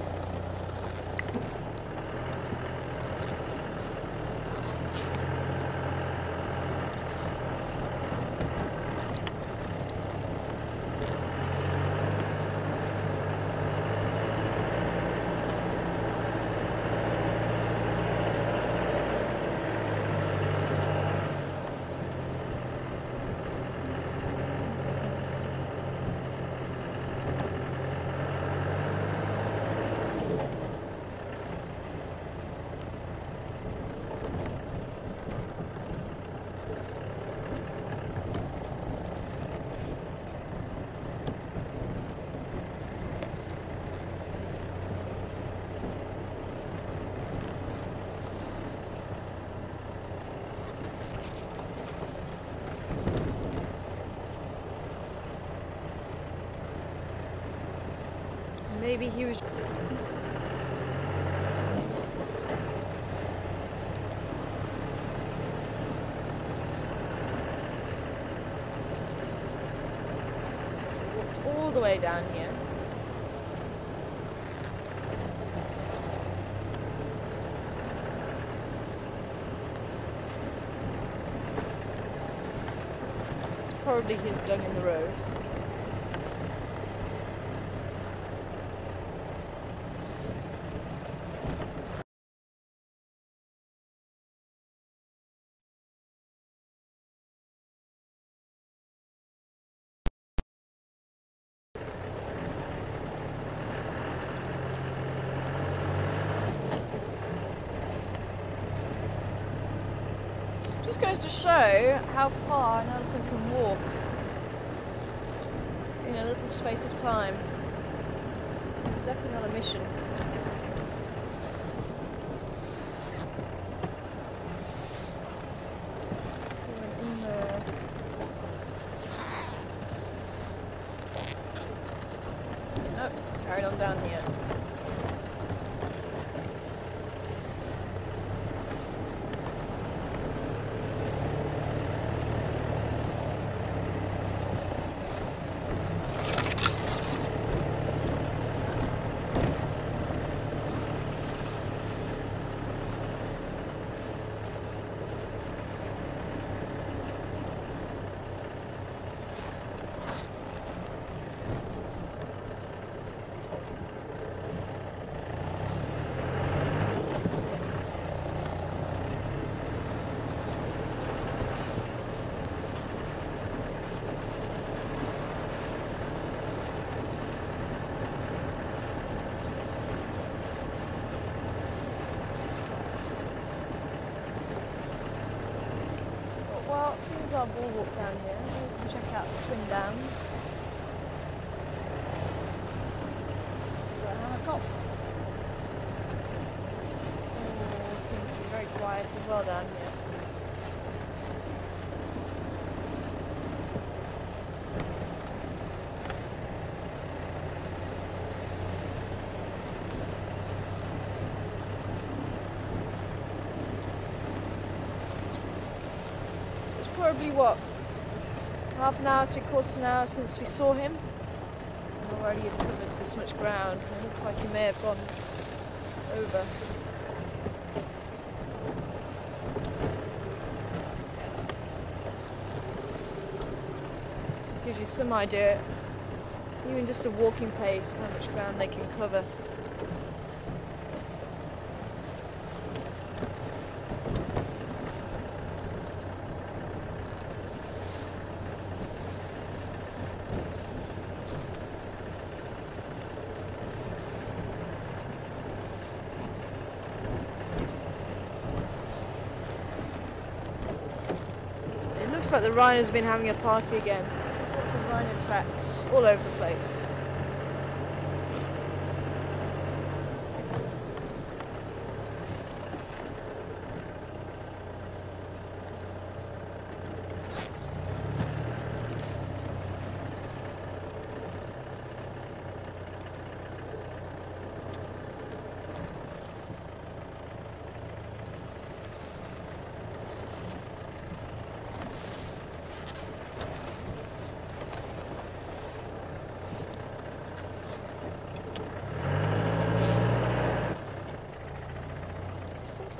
Maybe he was... walked all the way down here. It's probably his dung in the road. Just goes to show how far an elephant can walk in a little space of time. It's definitely not a mission. He went in there. Nope, carried on down here. Well, as soon as our bulwark down here, we can check out the twin dams. Cop. Oh, seems to be very quiet as well down here. Probably what, half an hour, 3/4 an hour since we saw him, and already he's covered this much ground. It looks like he may have gone over. Just gives you some idea, even just a walking pace, how much ground they can cover. Looks like the rhino's been having a party again. Lots of rhino tracks all over the place.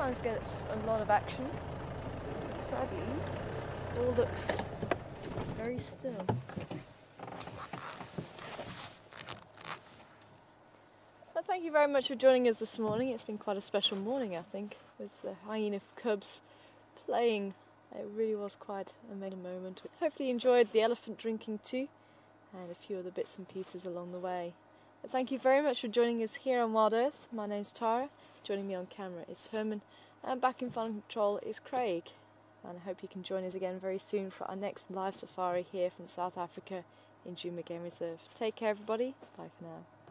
sometimes gets a lot of action, but sadly all looks very still. Well, thank you very much for joining us this morning. It's been quite a special morning, I think, with the Hyena Cubs playing. It really was quite a mega moment. Hopefully you enjoyed the elephant drinking too, and a few other bits and pieces along the way. But thank you very much for joining us here on Wild Earth. My name's Tara. Joining me on camera is Herman, and back in final control is Craig. And I hope you can join us again very soon for our next live safari here from South Africa in Djuma Game Reserve. Take care everybody. Bye for now.